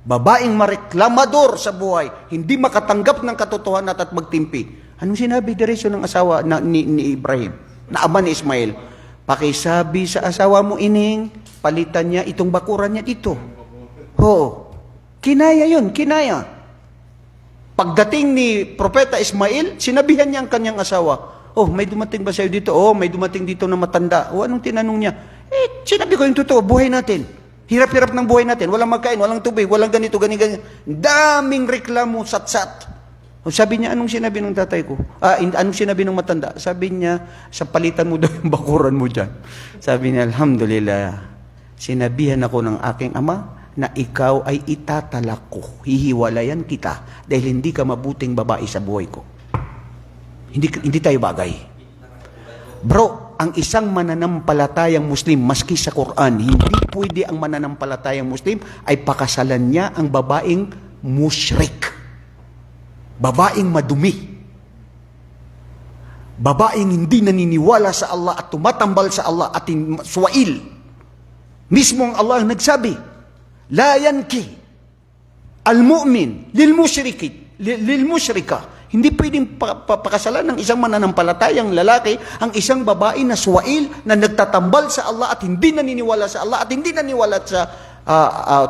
Babaeng mareklamador sa buhay, hindi makatanggap ng katotohanan at magtimpi. Anong sinabi diretso ng asawa ni Ibrahim, na ama ni Ismail? Pakisabi sa asawa mo, ining, palitan niya itong bakuran niya dito. Oo. Kinaya yun, kinaya. Pagdating ni Propeta Ismail, sinabihan niya ang kanyang asawa, may dumating ba sa'yo dito? May dumating dito na matanda. Anong tinanong niya? Sinabi ko yung totoo, buhay natin. Hirap-hirap ng buhay natin. Walang magkain, walang tubig, walang ganito, ganito. Daming reklamo, sat-sat. Sabi niya, anong sinabi ng tatay ko? Anong sinabi ng matanda? Sabi niya, sa palitan mo daw yung bakuran mo dyan. Sabi niya, alhamdulillah, sinabihan ako ng aking ama na ikaw ay itatalak ko. Hihiwalayan kita dahil hindi ka mabuting babae sa buhay ko. Hindi tayo bagay. Bro, ang isang mananampalatayang Muslim, maski sa Quran, hindi pwede ang mananampalatayang Muslim ay pakasalan niya ang babaeng mushrik. Babaeng madumi. Babaeng hindi naniniwala sa Allah at tumatambal sa Allah at suwail. Mismo ang Allah ang nagsabi, la yanki al-mu'min lil-mushrika. Hindi pwedeng pakasalan ng isang mananampalatayang lalaki ang isang babae na suwail, na nagtatambal sa Allah at hindi naniniwala sa Allah at hindi naniniwala sa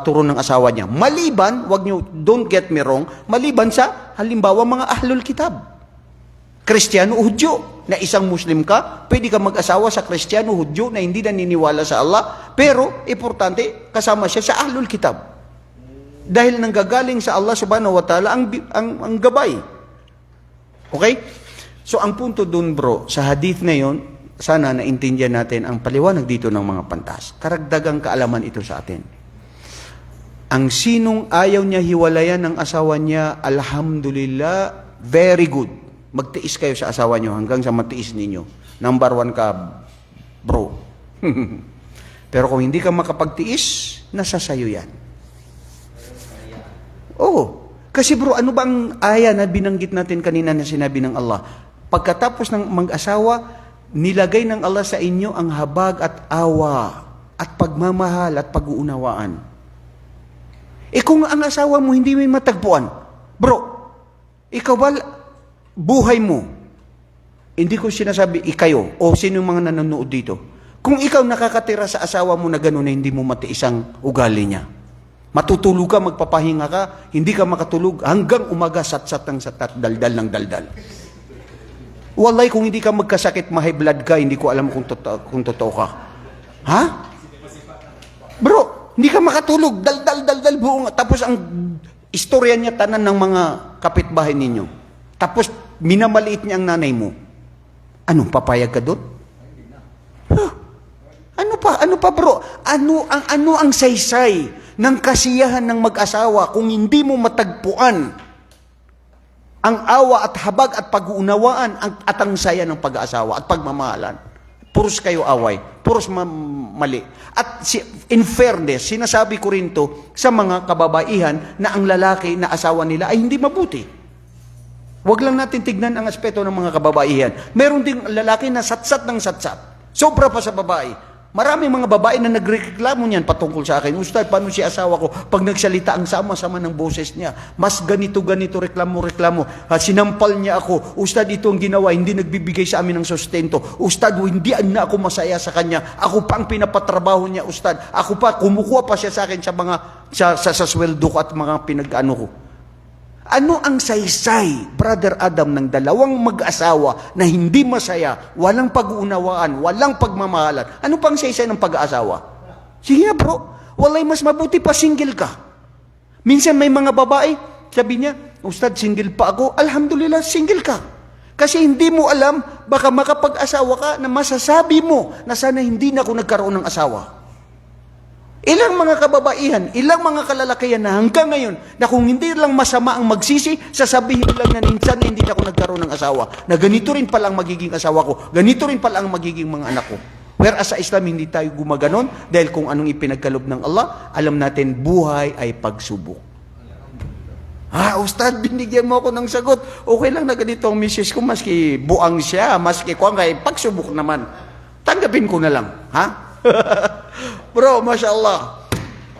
turo ng asawa niya. Maliban, don't get me wrong, maliban sa halimbawa mga ahlul kitab. Kristiyano o Hudyo, na isang Muslim ka, pwede ka mag-asawa sa Kristiyano o Hudyo na hindi naniniwala sa Allah, pero importante, kasama siya sa ahlul kitab. Dahil nanggagaling sa Allah subhanahu wa ta'ala ang gabay. Okay? So, ang punto dun, bro, sa hadith na yon, sana naintindihan natin ang paliwanag dito ng mga pantas. Karagdagang kaalaman ito sa atin. Ang sinong ayaw niya hiwalayan ng asawa niya, alhamdulillah, very good. Magtiis kayo sa asawa niyo hanggang sa matiis ninyo. Number 1 ka, bro. Pero kung hindi ka makapagtiis, nasa sayo yan. Kasi bro, ano ba ang aya na binanggit natin kanina na sinabi ng Allah? Pagkatapos ng mag-asawa, nilagay ng Allah sa inyo ang habag at awa at pagmamahal at pag-uunawaan. Kung ang asawa mo hindi may matagpuan, bro, ikaw ba buhay mo? Hindi ko sinasabi ikayo o sino yung mga nanonood dito. Kung ikaw nakakatira sa asawa mo na gano'n na hindi mo matiis ang ugali niya, matutulog ka, magpapahinga ka, hindi ka makatulog hanggang umaga, sat-sat ng satat, daldal ng daldal. Wallahi, kung hindi ka magkasakit, ma-high blood ka, hindi ko alam kung totoo ka. Ha? Bro, hindi ka makatulog. Dal buong. Tapos ang istorya niya tanan ng mga kapitbahay ninyo. Tapos minamaliit niya ang nanay mo. Anong papayag ka doon? Huh? Ano pa bro? Ano ang saysay ng kasiyahan ng mag-asawa kung hindi mo matagpuan ang awa at habag at pag-uunawaan at ang saya ng pag-aasawa at pagmamahalan? Puros kayo away, puros mali. At in fairness, sinasabi ko rin to sa mga kababaihan na ang lalaki na asawa nila ay hindi mabuti. Huwag lang natin tignan ang aspeto ng mga kababaihan. Meron ding lalaki na satsat ng satsat. Sobra pa sa babae. Maraming mga babae na nagreklamo niyan patungkol sa akin. Ustad, paano si asawa ko pag nagsalita ang sama-sama ng boses niya? Mas ganito, reklamo. Sinampal niya ako. Ustad, ito ang ginawa, hindi nagbibigay sa amin ng sustento. Ustad, hindi na ako masaya sa kanya. Ako pa ang pinapatrabaho niya, Ustad. Ako pa, kumukuha pa siya sa akin sa sweldo ko at mga pinag-ano ko. Ano ang saysay, Brother Adam, ng dalawang mag-asawa na hindi masaya, walang pag-uunawaan, walang pagmamahalan? Ano pang saysay ng pag-aasawa? Sige nga bro, walay mas mabuti pa single ka. Minsan may mga babae, sabi niya, Ustad, single pa ako. Alhamdulillah, single ka. Kasi hindi mo alam, baka makapag-asawa ka na masasabi mo na sana hindi na ako nagkaroon ng asawa. Ilang mga kababaihan, ilang mga kalalakihan na hanggang ngayon, na kung hindi lang masama ang magsisi, sasabihin lang na minsan hindi na ako nagkaroon ng asawa, na ganito rin pala ang magiging asawa ko, ganito rin pala ang magiging mga anak ko. Whereas sa Islam, hindi tayo gumaganon, dahil kung anong ipinagkalob ng Allah, alam natin, buhay ay pagsubok. Ustad, binigyan mo ako ng sagot. Okay lang na ganito ang misis ko, maski buang siya, maski ko ang pagsubok naman. Tanggapin ko na lang. Bro, mashallah.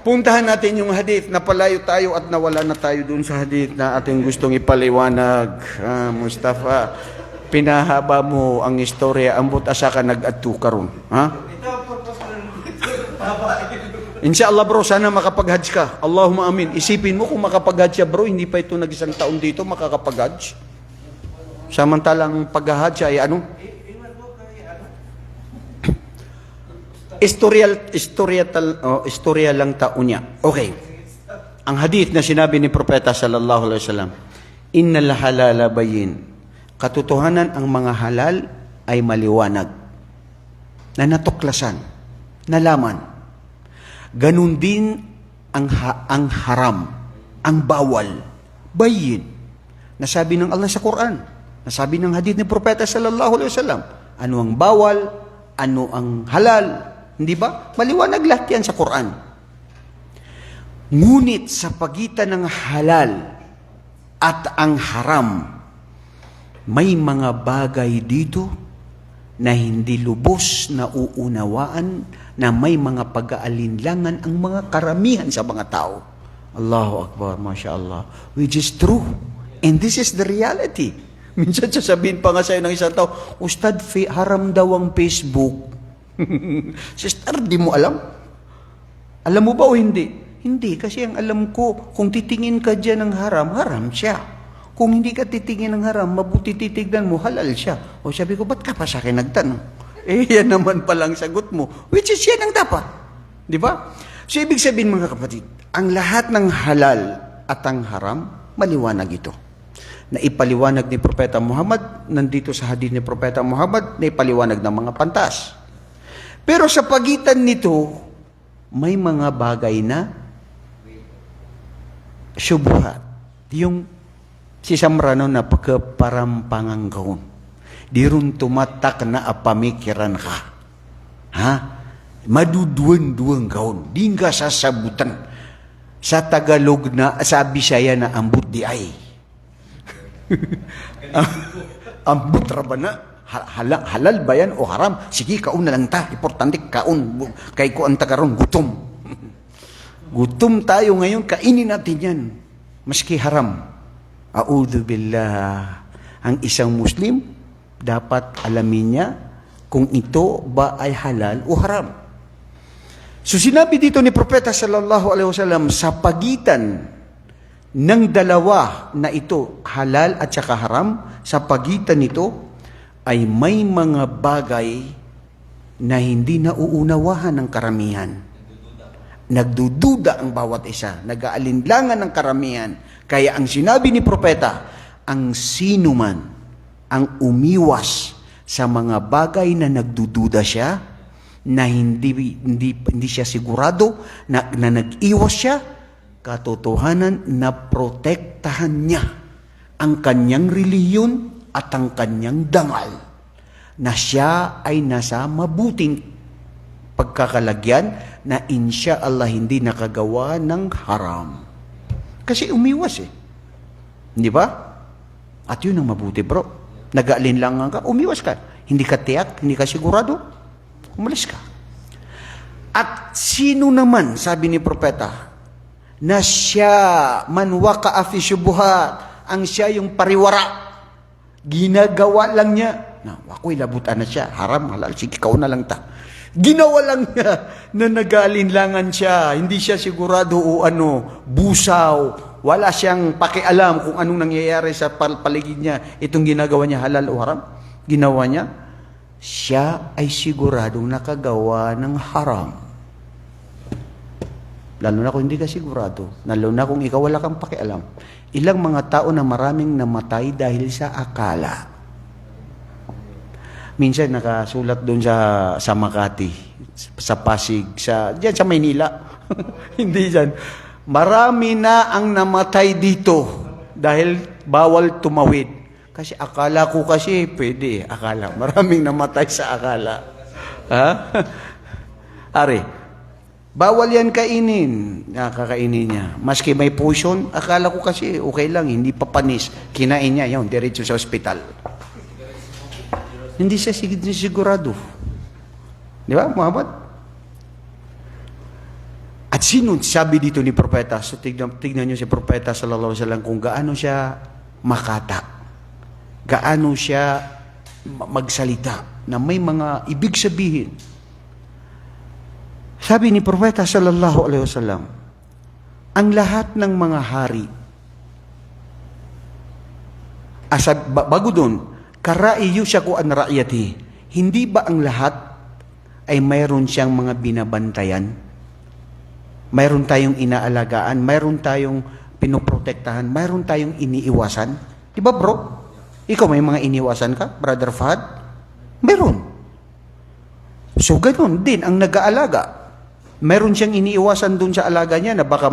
Puntahan natin yung hadith. Napalayo tayo at nawala na tayo dun sa hadith na ating gustong ipaliwanag. Mustafa, pinahaba mo ang istorya. Ambot asa ka nag-adto karon. Inshallah bro, sana makapag-hajj ka. Allahumma amin. Isipin mo kung makapag-hajj bro, hindi pa ito nag-isang taon dito makakapag-hajj. Samantalang pag-hajj ay ano? Istorya lang tao niya. Okay. Ang hadith na sinabi ni Propeta sallallahu alaihi wasallam, innal halala bayin. Katotohanan ang mga halal ay maliwanag. Na natuklasan, nalaman. Ganun din ang haram, ang bawal, bayin. Nasabi ng Allah sa Quran, nasabi ng hadith ni Propeta sallallahu alaihi wasallam, ano ang bawal, ano ang halal. Hindi ba? Maliwanag lahat yan sa Quran. Ngunit sa pagitan ng halal at ang haram, may mga bagay dito na hindi lubos na uunawaan, na may mga pag-aalinlangan ang mga karamihan sa mga tao. Allahu Akbar, MashaAllah. Which is true. And this is the reality. Minsan sasabihin pa nga sa'yo ng isang tao, Ustad, haram daw ang Facebook. Sister, di mo alam? Alam mo ba o hindi? Hindi, kasi ang alam ko, kung titingin ka dyan ng haram, haram siya. Kung hindi ka titingin ng haram, mabuti titignan mo, halal siya. O sabi ko, ba't ka pa sa akin nagtanong? Yan naman palang sagot mo. Which is yan ang dapat. Di ba? So, ibig sabihin mga kapatid, ang lahat ng halal at ang haram, maliwanag ito. Na ipaliwanag ni Propeta Muhammad, nandito sa hadith ni Propeta Muhammad, na ipaliwanag ng mga pantas. Pero sa pagitan nito, may mga bagay na syubhat. Yung si Samrano na pagkaparampangang gaon. Di rin tumatak na apamikiran ka. Maduduan-duan gaon. Di nga sasabutan. Sa Tagalog na, sa Bisaya na ambut di ay. Ambut ra ba na? Halal ba yan o haram? Sige, kaon na lang ta. Importante, kaon. Kay ko ang tagaroon, gutom. Gutom tayo ngayon, kainin natin yan. Maski haram. A'udhu billah. Ang isang Muslim, dapat alamin niya kung ito ba ay halal o haram. So sinabi dito ni Propeta sallallahu alaihi wasallam, sa pagitan ng dalawa na ito, halal at saka haram, sa pagitan nito, ay may mga bagay na hindi nauunawahan ng karamihan. nagdududa ang bawat isa, nag-aalinlangan ng karamihan. Kaya ang sinabi ni propeta, ang sino man ang umiwas sa mga bagay na nagdududa siya, na hindi siya sigurado, na nag-iwas siya, katotohanan na protektahan niya ang kanyang reliyon at ang kanyang dangal, na siya ay nasa mabuting pagkakalagyan, na insya Allah hindi nakagawa ng haram. Kasi umiwas Hindi ba? At yun ang mabuti, bro. Nag-aalinlangan ka, umiwas ka. Hindi ka tiyak, hindi ka sigurado, umalis ka. At sino naman, sabi ni propeta, na siya man waqa'a fi syubuhat, ang siya yung pariwara, ginagawa lang niya, ako'y labutan na siya, haram, halal, sige, ikaw na lang ta. Ginawa lang niya na nag-aalinlangan siya, hindi siya sigurado o busaw, wala siyang pakialam kung anong nangyayari sa paligid niya, itong ginagawa niya halal o haram, ginawa niya, siya ay siguradong nakagawa ng haram. Lalo na kung hindi ka sigurado, lalo na kung ikaw wala kang pakialam. Ilang mga tao na maraming namatay dahil sa akala. Minsan nakasulat doon sa Makati, sa Pasig, diyan sa Maynila. Hindi diyan. Marami na ang namatay dito dahil bawal tumawid. Kasi akala ko kasi pwede, akala. Maraming namatay sa akala. Ha? Ari, bawal yan kainin. Kakainin niya. Maski may poison, akala ko kasi okay lang, hindi pa panis. Kinain niya, yun, diretso sa ospital. Hindi siya sigurado. Di ba, Muhammad? At sino sabi dito ni propeta? So tignan niyo si propeta sallallahu alaihi wasallam kung gaano siya makata. Gaano siya magsalita na may mga ibig sabihin. Sabi ni propeta sallallahu alaihi wasallam, ang lahat ng mga hari, bago doon, karaiyo siya ko an ra'yati, hindi ba ang lahat ay mayroon siyang mga binabantayan? Mayroon tayong inaalagaan, mayroon tayong pinoprotektahan, mayroon tayong iniiwasan. Di ba, bro? Ikaw may mga iniiwasan ka, Brother Fahad? Mayroon. So, ganun din ang nag-aalaga. Mayroon siyang iniiwasan dun sa alaga niya na baka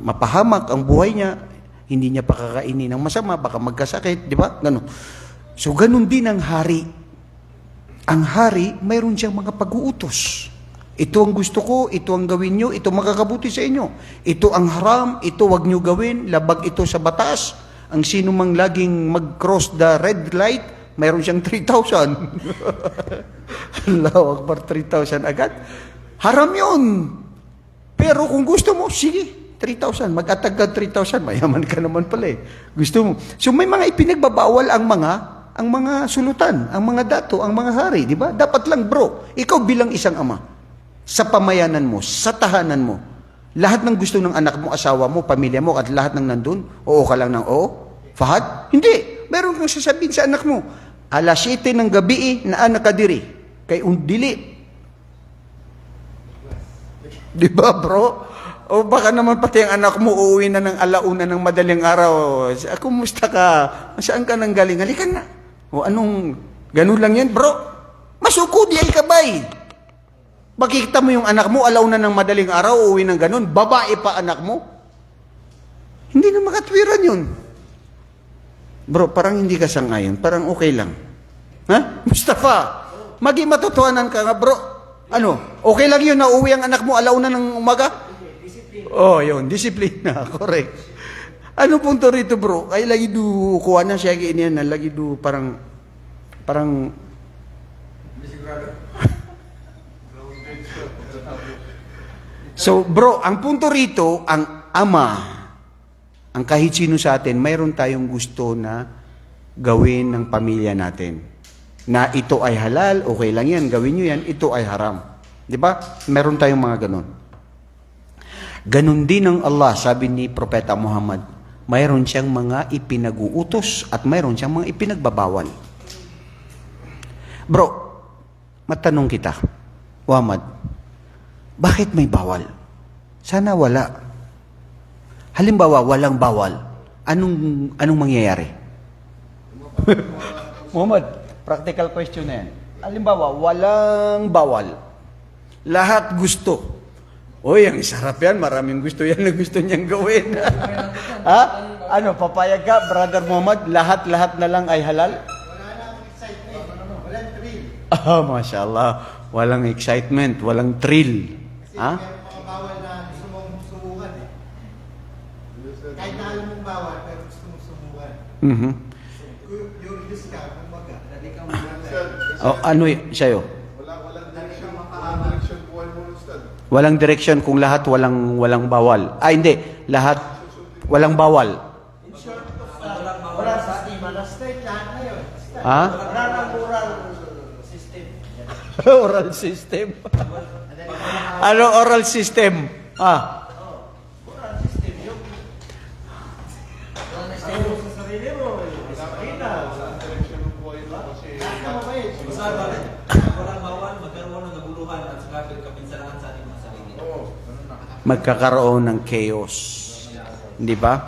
mapahamak ang buhay niya, hindi niya pakakainin ng masama, baka magkasakit, di ba? Ganun. So, ganun din ang hari. Ang hari, mayroon siyang mga pag-uutos. Ito ang gusto ko, ito ang gawin nyo, ito makakabuti sa inyo. Ito ang haram, ito wag nyo gawin, labag ito sa batas. Ang sino mang laging mag-cross the red light, mayroon siyang 3,000. Allahu Akbar, 3,000 agad. Haram yun. Pero kung gusto mo, sige, 3,000. Mag-atagad 3,000. Mayaman ka naman pala eh. Gusto mo. So may mga ipinagbabawal ang mga sulutan, ang mga dato, ang mga hari, di ba? Dapat lang, bro, ikaw bilang isang ama, sa pamayanan mo, sa tahanan mo, lahat ng gusto ng anak mo, asawa mo, pamilya mo, at lahat ng nandun, oo ka lang ng oo? Fahad? Hindi. Meron kang sasabihin sa anak mo, alas 7 ng gabi na anak kadiri, kay undili. Di ba, bro? O baka naman pati ang anak mo uuwi na ng alauna ng madaling araw. Kumusta ka? Saan ka nang galing? Halika na. O anong, ganun lang yan, bro? Masuko di ay kabay. Makikita mo yung anak mo, alauna ng madaling araw, uuwi ng ganun, babae pa anak mo. Hindi na makatwiran yun. Bro, parang hindi ka sangayon, parang okay lang. Ha? Mustafa, maging matotohanan ka nga, bro. Ano, okay lang yun na uuwi ang anak mo, alauna ng umaga? Oh, yun, disiplina, correct. Ano punto rito, bro? Ay, lagi do, kuha na siya, ganyan na, lagi do, parang, so, bro, ang punto rito, ang ama, ang kahit sino sa atin, mayroon tayong gusto na gawin ng pamilya natin. Na ito ay halal, okay lang yan, gawin nyo yan, ito ay haram. Di ba? Meron tayong mga ganun. Ganun din ang Allah, sabi ni Propeta Muhammad, mayroon siyang mga ipinag-uutos at mayroon siyang mga ipinagbabawal. Bro, matanong kita, Muhammad, Bakit may bawal? Sana wala. Halimbawa, walang bawal. Anong mangyayari? Muhammad, practical question na yan. Halimbawa, walang bawal. Lahat gusto. Oy, ang sarap yan. Maraming gusto yan na gusto niyang gawin. Ha? Ano, papayag ka, Brother Muhammad? Lahat-lahat na lang ay halal? Wala na akong excitement. Walang thrill. Mashallah. Walang excitement, walang thrill. Kasi Ha? meron mga bawal na gusto mong subukan eh. Kahit na alam mong bawal, pero gusto mong subukan. Mhm. Curious ka, kumbaga, dali kang mamatay. Ano sa'yo? Walang direction. Walang direction buhay mo, Ustad. Walang direction kung lahat walang bawal. Hindi. Lahat walang bawal. In short, wala sa ating straight lahat na yun. Basta. Ha? Wala nang moral system. Oral system. Ano oral system? Moral system yung ano sa sarili mo, disiplina. Walang direction ng buhay mo kasi Lahat na mabait. Walang bawal, magkaroon ng naguluhan at saka kapinsalaan sa ating mga sarili. Magkakaroon ng chaos. Di ba?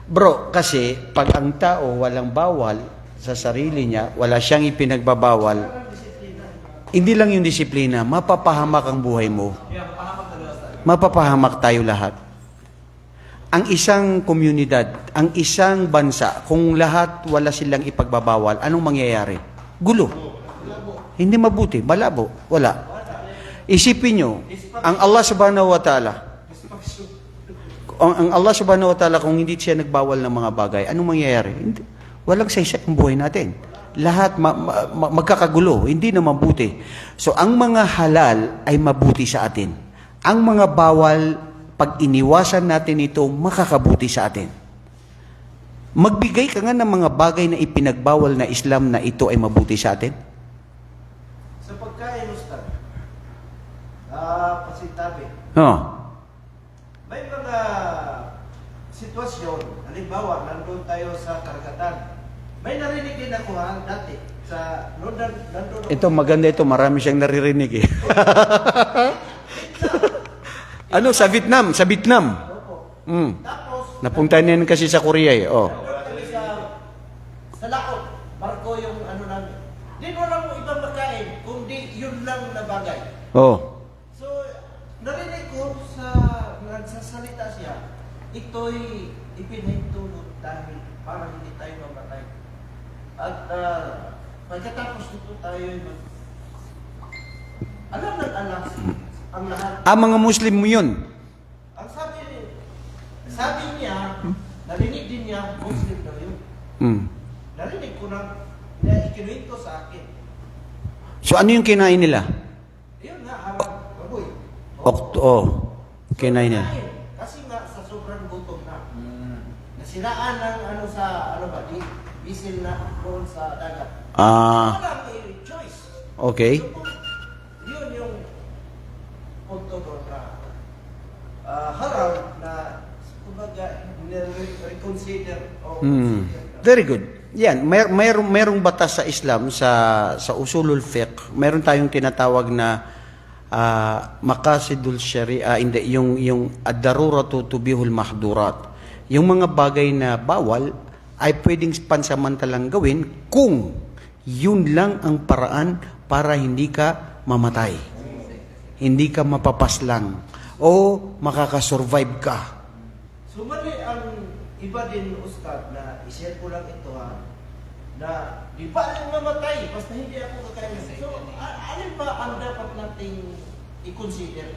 Bro, kasi pag ang tao walang bawal sa sarili niya, wala siyang ipinagbabawal, hindi lang yung disiplina, mapapahamak ang buhay mo. Mapapahamak tayo lahat. Ang isang komunidad, ang isang bansa, kung lahat wala silang ipagbabawal, anong mangyayari? Gulo. Hindi mabuti, malabo, wala. Isipin nyo, ang Allah subhanahu wa ta'ala, ang Allah subhanahu wa ta'ala, kung hindi siya nagbawal ng mga bagay, anong mangyayari? Hindi, walang saysay ang buhay natin. Lahat magkakagulo, hindi na mabuti. So, ang mga halal ay mabuti sa atin. Ang mga bawal, pag iniwasan natin ito, makakabuti sa atin. Magbigay ka nga ng mga bagay na ipinagbawal na Islam na ito ay mabuti sa atin. Sa pagkain, Ustad, pasintabi, may mga sitwasyon, halimbawa, nandun tayo sa karagatan. May narinig din ako dati sa nandun ako. Ito, maganda ito. Marami siyang naririnig eh. Ano, sa Vietnam? Sa Vietnam. Opo. Mm. Tapos, Napunta niyan kasi sa Korea eh. Oh. kami sa lakot, barko yung ano namin. Di wala mo ibang makain, kundi yun lang na bagay. Oh. So, narinig ko sa nagsasalita siya, ito'y ipinahintulot dahil para hindi tayo mamatay. At pagkatapos nito tayo alam ng alam ang lahat. Mga Muslim mo yun. Ang sabi niya, narinig din niya, Muslim daw yun. Mm. Narinig ko na ikinuwento sa akin. So ano yung kinain nila? Yun nga, harap, baboy. Kinain nila. Kasi nga, sa sobrang gutom na. Nasiraan ng ano sa, ano ba, bisil na doon sa dagat. Wala may choice. Okay. So, yun yung punto doon na haram na kumbaga reconsider o consider na. Very good. Yan, mayroong batas sa Islam sa usulul fiqh. Meron tayong tinatawag na maqasidul sharia, hindi yung ad-daruratu tubihul mahdurat. Yung mga bagay na bawal ay pwedeng pansamantalang gawin kung yun lang ang paraan para hindi ka mamatay. Hindi ka mapapaslang o makakasurvive ka. So mali ang iba din, Ustad, na i-share ko lang ito na di ba rin mamatay basta hindi ako kakain. So alin ba ang dapat nating i-consider?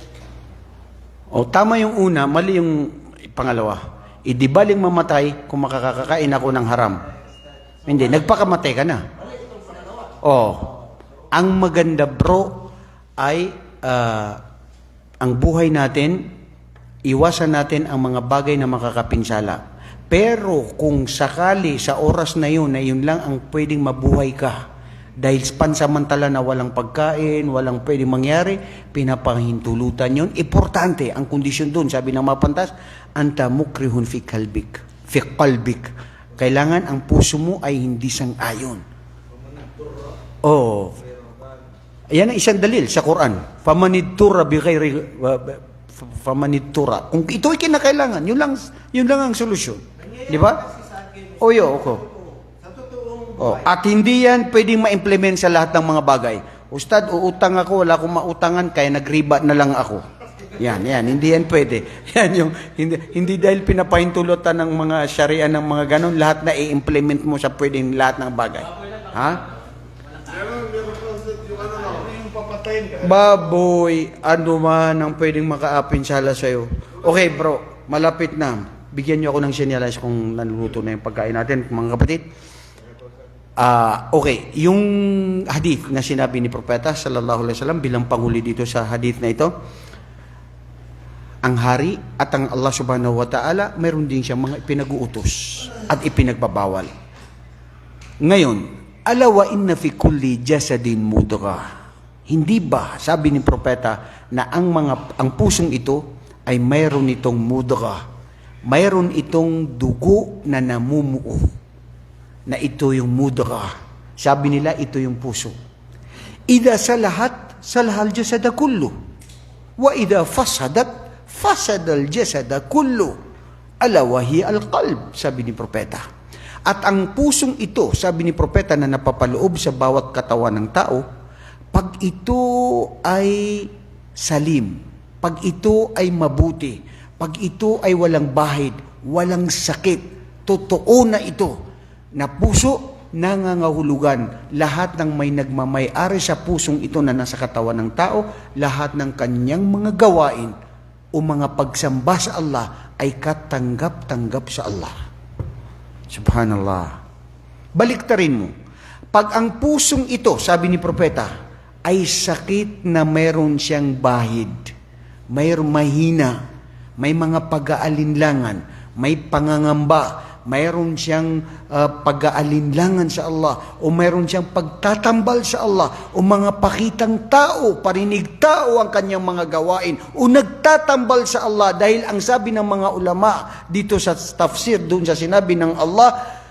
Tama yung una, mali yung pangalawa. Idibaling mamatay kung makakakain ako ng haram. Hindi, nagpakamatay ka na. Mali itong pangalawa. Ang maganda bro ay ang buhay natin, iwasan natin ang mga bagay na makakapinsala. Pero kung sakali sa oras na yun lang ang pwedeng mabuhay ka, dahil pansamantala na walang pagkain, walang pwedeng mangyari, pinapahintulutan yun. Importante ang kondisyon doon. Sabi ng mga pantas, anta mukrihun fi kalbik. Fi qalbik. Kailangan ang puso mo ay hindi sang-ayon. Ayan ang isang dalil sa Quran. Famanidtura bi ghairi famanidtura. Kung ito ay kinakailangan, yun lang ang solusyon. Di ba? O yo, ako. Sa totoong Oh, at hindi yan pwedeng ma-implement sa lahat ng mga bagay. Ustad, uutang ako, wala akong mautangan, kaya nagriba na lang ako. Yan, hindi yan pwede. Yan yung, hindi dahil pinapahintulutan ng mga syariah ng mga ganun, lahat na i-implement mo sa pwedeng lahat ng bagay. Ha? Meron pa yung ano lang, yung papatayin ka. Baboy, ano man ang pwedeng maka-apinsala sa'yo. Okay bro, malapit na. Bigyan niyo ako ng senyales kung naluluto na yung pagkain natin, mga kapatid. Okay, yung hadith na sinabi ni Propeta sallallahu alaihi wasallam bilang panghuli dito sa hadith na ito, ang hari at ang Allah subhanahu wa ta'ala, mayroon din siyang mga pinag-uutos at ipinagbabawal. Ngayon, ala wa inna fi kulli jasadin mudghah. Hindi ba, sabi ni Propeta, na ang pusong ito ay mayroon itong mudghah, mayroon itong dugo na namumuo, na ito yung mudghah. Sabi nila, ito yung puso. Ida salahat, salahal jasada kullu. Wa ida fasadat, fasadal jasada kullu. Ala wahi al-qalb, sabi ni Propeta. At ang pusong ito, sabi ni Propeta, na napapaloob sa bawat katawan ng tao, pag ito ay salim, pag ito ay mabuti, pag ito ay walang bahid, walang sakit, totoo na ito, na puso nangangahulugan, lahat ng may nagmamay-ari sa pusong ito na nasa katawan ng tao, lahat ng kanyang mga gawain o mga pagsamba sa Allah ay katanggap-tanggap sa Allah. Subhanallah. Baliktarin mo. Pag ang pusong ito, sabi ni Propeta, ay sakit na mayroon siyang bahid, mayroong mahina, may mga pag-aalinlangan, may pangangamba, mayroon siyang pag-aalinlangan sa Allah, o mayroon siyang pagtatambal sa Allah, o mga pakitang tao, parinig tao ang kanyang mga gawain, o nagtatambal sa Allah, dahil ang sabi ng mga ulama dito sa tafsir, doon sa sinabi ng Allah,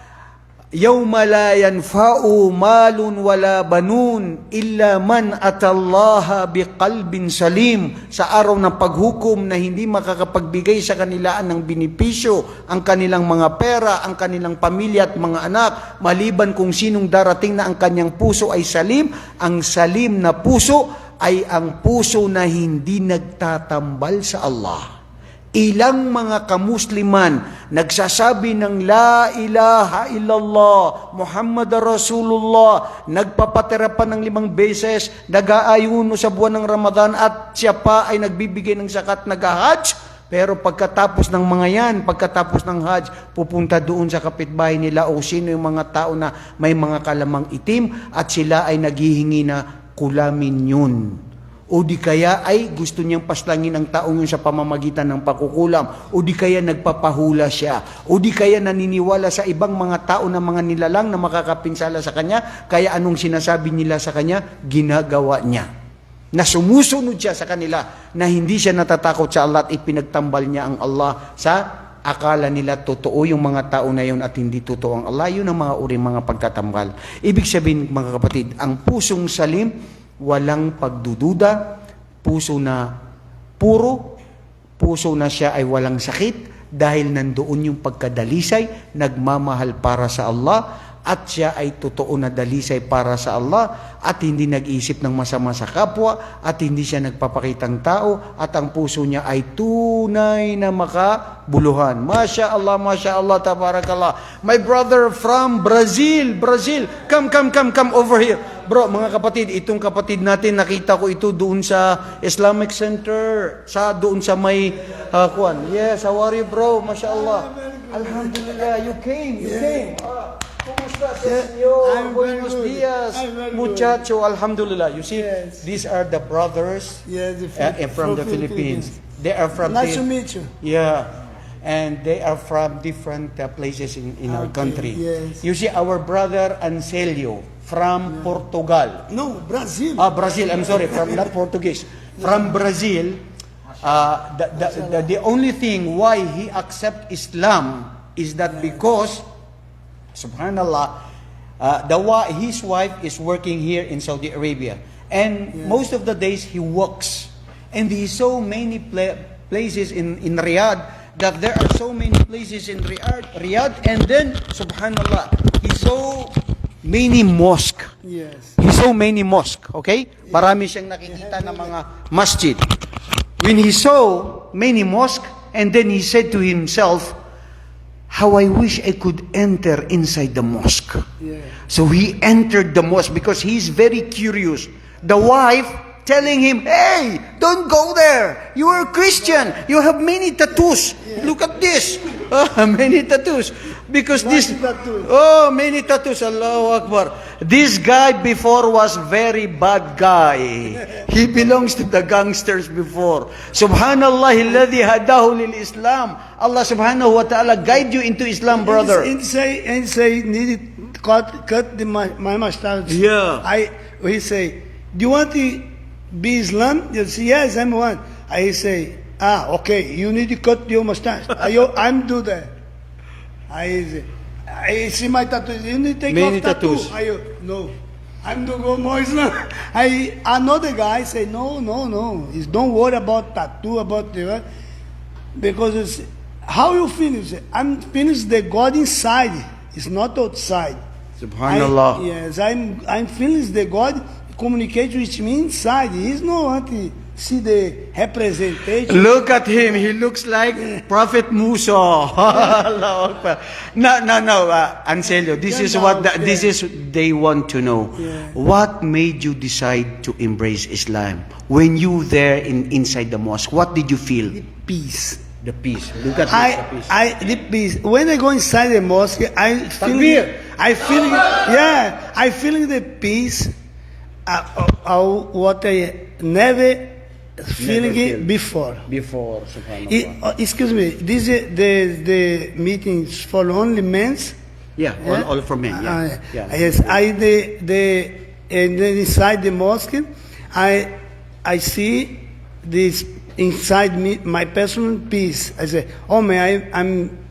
yawma la yanfa'u malun wala banun illa man atallaha biqalbin salim. Sa araw ng paghukom na hindi makakapagbigay sa kanilaan ng binipisyo ang kanilang mga pera, ang kanilang pamilya at mga anak, maliban kung sinong darating na ang kanyang puso ay salim. Ang salim na puso ay ang puso na hindi nagtatambal sa Allah. Ilang mga kamusliman nagsasabi ng La ilaha illallah, Muhammad Rasulullah, nagpapatira pa ng 5 beses, nag-aayuno sa buwan ng Ramadan at siya pa ay nagbibigay ng zakat, nag-hajj. Pero pagkatapos ng mga yan, pagkatapos ng hajj, pupunta doon sa kapitbahay nila o sino yung mga tao na may mga kalamang itim at sila ay naghihingi na kulamin yun. O di kaya ay gusto niyang paslangin ang taong yun sa pamamagitan ng pakukulam. O di kaya nagpapahula siya. O di kaya naniniwala sa ibang mga tao na mga nilalang na makakapinsala sa kanya. Kaya anong sinasabi nila sa kanya, ginagawa niya. Na sumusunod siya sa kanila, na hindi siya natatakot sa Allah at ipinagtambal niya ang Allah sa akala nila totoo yung mga tao na yun at hindi totoo ang Allah. Yun ang mga uri mga pagtatambal. Ibig sabihin mga kapatid, ang pusong salim, walang pagdududa, puso na puro, puso na siya ay walang sakit dahil nandoon yung pagkadalisay, nagmamahal para sa Allah at siya ay totoo na dalisay para sa Allah at hindi nag-isip ng masama sa kapwa at hindi siya nagpapakitang tao at ang puso niya ay tunay na makabuluhan. Masya Allah, tabarakallah. My brother from Brazil, come over here. Bro, mga kapatid, itong kapatid natin, nakita ko ito doon sa Islamic Center, doon sa may kuwan. Yes, how are you bro? Masya Allah. Alhamdulillah, you came. Kumusta sa inyo? Buenos dias, muchacho. Alhamdulillah. You see, these are the brothers from the Philippines. They are from Nice to meet you. Yeah. And they are from different places in our country. Yes. You see, our brother Ancelio from Portugal. No, Brazil. Brazil. I'm sorry, not Portuguese. From Brazil. The only thing why he accept Islam is that because, subhanallah, his wife is working here in Saudi Arabia. And most of the days he walks. And he so many places in Riyadh that there are so many places in Riyadh, and then subhanallah, he so many mosque. Yes. He so many mosque, okay? Marami siyang nakikita ng mga masjid. When he saw many mosque, and then he said to himself, how I wish I could enter inside the mosque. Yeah. So he entered the mosque because he's very curious. The wife telling him, hey, don't go there. You are a Christian. You have many tattoos. Look at this. Many tattoos. Because this, tattoos. many tattoos. Allahu Akbar. This guy before was very bad guy. He belongs to the gangsters before. Subhanallah, alladhi hadahu lil Islam. Allah subhanahu wa ta'ala guide you into Islam, brother. And say, need to cut my mustache. Yeah. He say, do you want to be Islam? You say, yes, I'm one. I say, okay, you need to cut your mustache. I'm do that. I see my tattoo. You need to take Many off tattoo. tattoos. No. I'm to go more Islam. Another guy say, no. Don't worry about tattoo, about the, because it's, how you finish? I'm finished the God inside. It's not outside. Subhanallah. Yes, I'm feeling the God communicate with me inside. He's not want to see the representation. Look at him. He looks like Prophet Musa. Allahu Akbar. No, Anselio. This is what this is they want to know. Yeah. What made you decide to embrace Islam? When you there inside the mosque, what did you feel? Peace. The peace. Look at the peace. The peace. When I go inside the mosque, I feeling the peace. What I never feeling feel. before. Before, subhanallah. Excuse me. This is the meetings for only men's. Yeah, all for men. Yeah. Yes, and then inside the mosque, I see this inside me, my personal peace. I say, oh man,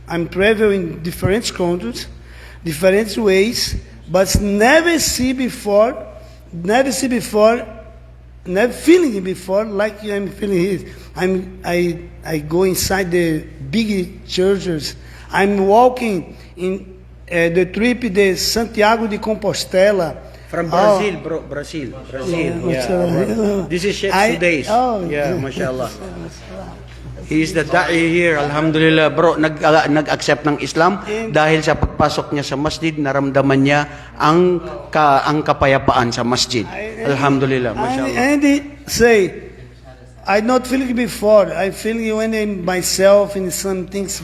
I'm traveling different countries, different ways, but never feeling before like I'm feeling here. I go inside the big churches. I'm walking in the trip de Santiago de Compostela. From Brazil, bro. Brazil. Yeah. This is Sheikh Sudais. Yeah, mashallah. He is the da'i here, alhamdulillah. Bro, nag-accept ng Islam dahil sa pagpasok niya sa masjid, naramdaman niya ang kapayapaan sa masjid. Alhamdulillah, mashallah. And he say, I not feeling before. I feel when I'm myself in some things